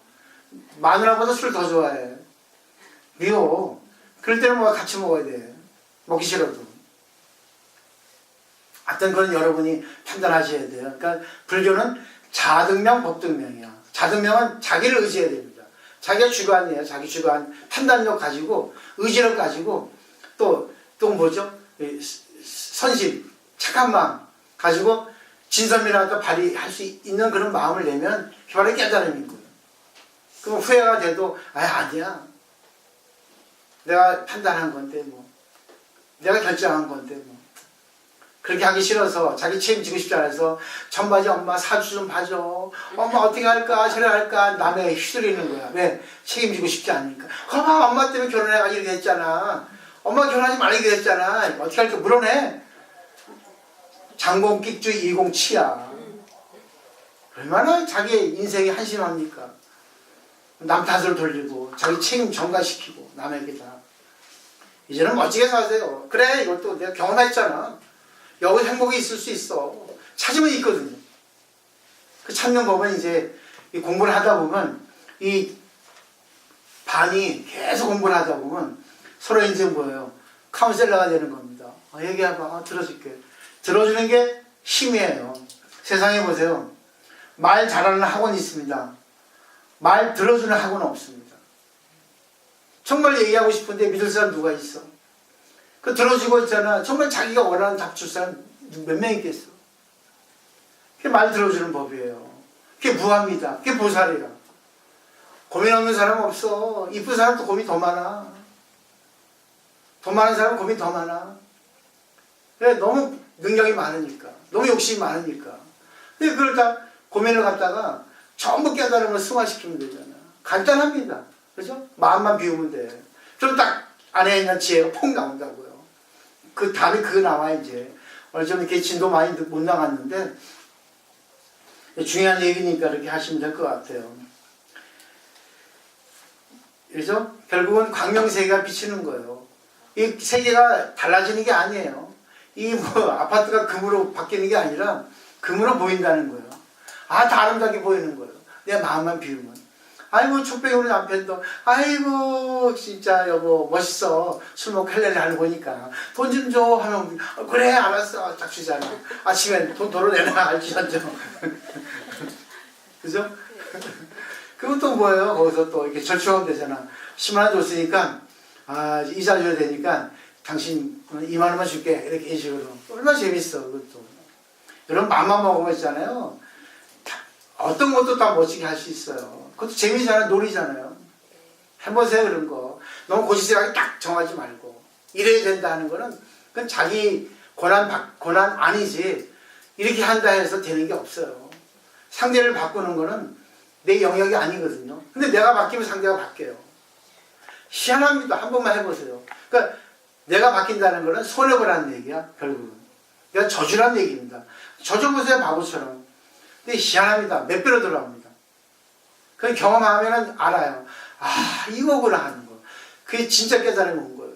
마누라보다 술 더 좋아해. 미워. 그럴 때는 뭐 같이 먹어야 돼. 먹기 싫어도. 하여튼 그건 여러분이 판단하셔야 돼요. 그러니까 불교는 자등명, 법등명이야. 자등명은 자기를 의지해야 됩니다. 자기가 주관이에요. 자기 주관, 판단력 가지고 의지력 가지고 또 뭐죠? 선심, 착한 마음 가지고 진선미라도 발휘할 수 있는 그런 마음을 내면 바로 깨달음인 거예요. 그럼 후회가 돼도 아니야. 내가 판단한 건데 뭐. 내가 결정한 건데 뭐. 그렇게 하기 싫어서 자기 책임지고 싶지 않아서 청바지 엄마 사주 좀 봐줘. 엄마 어떻게 할까 저래 할까 남의 휘둘리는 거야. 왜? 책임지고 싶지 않으니까. 거봐 엄마 때문에 결혼해가지고 이렇게 했잖아. 엄마 결혼하지 말라 이렇게 했잖아. 어떻게 할까 물어내. 장공끽주 20치야. 얼마나 자기 인생이 한심합니까. 남 탓을 돌리고 자기 책임 전가시키고 남에게 다. 이제는 멋지게 사세요. 그래 이것도 내가 경험했잖아. 여기 행복이 있을 수 있어. 찾으면 있거든요. 그 찾는 법은 이제 이 공부를 하다 보면 이 반이 계속 공부를 하다 보면 서로 이제 뭐예요? 카운셀러가 되는 겁니다. 얘기해봐. 들어줄게. 들어주는 게 힘이에요. 세상에 보세요. 말 잘하는 학원이 있습니다. 말 들어주는 학원은 없습니다. 정말 얘기하고 싶은데 믿을 사람 누가 있어? 그 들어주고 있잖아. 정말 자기가 원하는 답 줄 사람 몇 명 있겠어? 그게 말 들어주는 법이에요. 그게 무합니다. 그게 보살이야. 고민 없는 사람 없어. 이쁜 사람도 고민 더 많아. 돈 많은 사람은 고민 더 많아. 그래, 너무 능력이 많으니까. 너무 욕심이 많으니까. 근데 그걸 다 고민을 갖다가 전부 깨달은 걸 승화시키면 되잖아. 간단합니다. 그죠? 마음만 비우면 돼. 그럼 딱 안에 있는 지혜가 폭 나온다고요. 그 답이 그거 나와 이제. 오늘 좀 이렇게 진도 많이 못 나갔는데 중요한 얘기니까 이렇게 하시면 될 것 같아요. 그래서 결국은 광명세계가 비치는 거예요. 이 세계가 달라지는 게 아니에요. 이 뭐 아파트가 금으로 바뀌는 게 아니라 금으로 보인다는 거예요. 다 아름답게 보이는 거예요. 내 마음만 비우면. 아이고 촛배기 우리 남편도 아이고 진짜 여보 멋있어. 술 먹고 헬레를 하는 거니까 돈 좀 줘 하면 그래 알았어 딱 주잖아. 아침에 돈 덜어내놔 알지언정. 그죠? 그건 또 뭐예요? 거기서 또 이렇게 절충하면 되잖아. 10만 원 줬으니까 이자 줘야 되니까 당신 2만 원만 줄게 이렇게 식으로. 얼마나 재밌어 그것도. 여러분 맘만 먹으면 있잖아요. 어떤 것도 다 멋지게 할 수 있어요. 그것도 재미잖아요. 놀이잖아요. 해보세요 그런 거. 너무 고지식하게 딱 정하지 말고 이래야 된다 하는 거는 그건 자기 고난 아니지 이렇게 한다 해서 되는 게 없어요. 상대를 바꾸는 거는 내 영역이 아니거든요. 근데 내가 바뀌면 상대가 바뀌어요. 희한합니다. 한 번만 해보세요. 그러니까 내가 바뀐다는 거는 손해보라는 얘기야 결국은. 내가 저주라는 얘기입니다. 저주보세요 바보처럼. 근데 희한합니다. 몇 배로 들어갑니다. 그 경험하면 알아요. 이거구나 하는 거. 그게 진짜 깨달음이 온 거예요.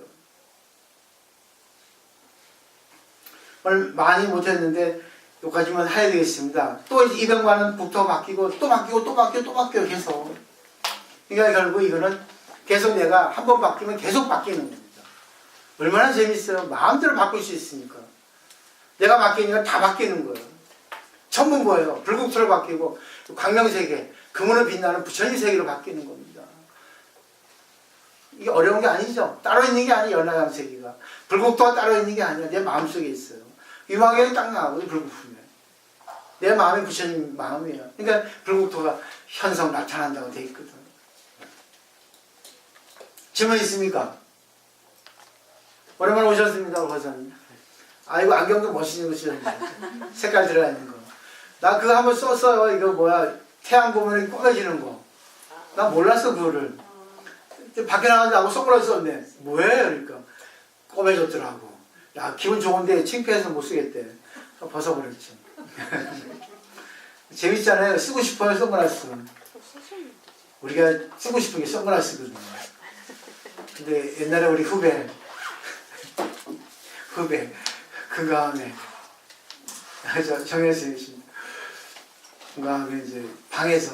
오늘 많이 못했는데 여기까지만 해야 되겠습니다. 또 200만 원 북토 바뀌고 또 바뀌고 또 바뀌고 또 바뀌고 계속. 그러니까 결국 이거는 계속 내가 한 번 바뀌면 계속 바뀌는 겁니다. 얼마나 재밌어요. 마음대로 바꿀 수 있으니까. 내가 바뀌니까 다 바뀌는 거예요. 전부 뭐예요? 불국토로 바뀌고 광명세계, 금으로 빛나는 부처님 세계로 바뀌는 겁니다. 이게 어려운 게 아니죠. 따로 있는 게 아니에요. 연화양세계가. 불국토가 따로 있는 게 아니라 내 마음속에 있어요. 유마경이 딱 나오고 불국토면 내 마음이 부처님 마음이에요. 그러니까 불국토가 현성 나타난다고 돼 있거든. 질문 있습니까? 오랜만에 오셨습니다. 버선. 아이고 안경도 멋있는 거 쓰셨네. 색깔 들어가 있는 거. 나 그거 한번 썼어요. 이거 뭐야 태양 보면 꺼매지는 거. 나 몰랐어 그거를. 밖에 나가자고 선글라스 썼네. 뭐예요? 그러니까 꺼매졌더라고. 야 기분 좋은데 창피해서 못 쓰겠대. 벗어버렸지. 재밌잖아요. 쓰고 싶어요 선글라스. 우리가 쓰고 싶은 게 선글라스거든요. 근데 옛날에 우리 후배 그 가운데 정혜수님이십니다. 그 가운데 이제 방에서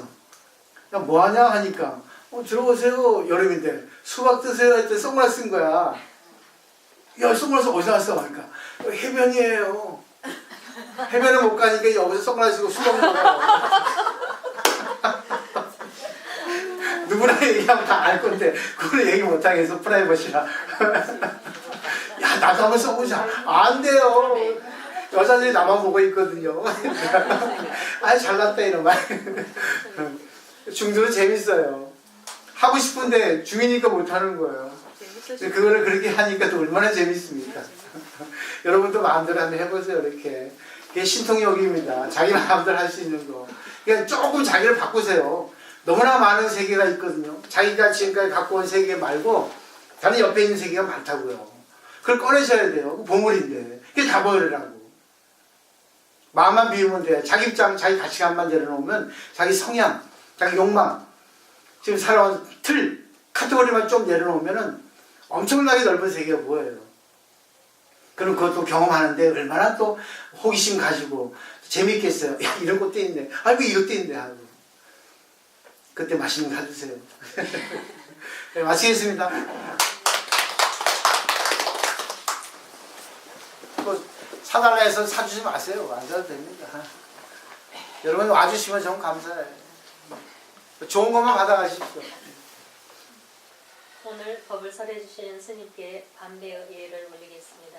야 뭐하냐 하니까 들어오세요 여름인데 수박 드세요 했더니 선글라스 쓴 거야. 야 선글라스 어디서 났어? 하니까 해변이에요. 해변을 못 가니까 여기서 선글라스 쓰고 수박 먹어요. 누구나 얘기하면 다 알 건데 그걸 얘기 못하게 해서 프라이버시라. 야 나도 한번 써보자. 안 돼요. 여자들이 나만 보고 있거든요. 잘났다 이런 말. 중도는 재밌어요. 하고 싶은데 중이니까 못하는 거예요. 근데 그거를 그렇게 하니까 또 얼마나 재밌습니까? 여러분도 마음대로 한번 해보세요. 이렇게. 그게 신통력입니다. 자기 마음대로 할 수 있는 거. 그러니까 조금 자기를 바꾸세요. 너무나 많은 세계가 있거든요. 자기가 지금까지 갖고 온 세계 말고 다른 옆에 있는 세계가 많다고요. 그걸 꺼내셔야 돼요. 보물인데. 그게 다 보여라고. 마음만 비우면 돼. 자기 입장, 자기 가치관만 내려놓으면 자기 성향, 자기 욕망, 지금 살아온 틀, 카테고리만 좀 내려놓으면은 엄청나게 넓은 세계가 보여요. 그럼 그것도 경험하는데 얼마나 또 호기심 가지고 재밌겠어요. 야, 이런 것도 있네. 아이고, 이것도 있네. 하고. 그때 맛있는 거 사주세요. 네, 마치겠습니다. 뭐 사달라 해서 사주지 마세요. 안 사도 됩니다. 여러분 와주시면 정 감사해요. 좋은 것만 받아가십시오. 오늘 법을 설해 주신 스님께 반배의 예를 올리겠습니다.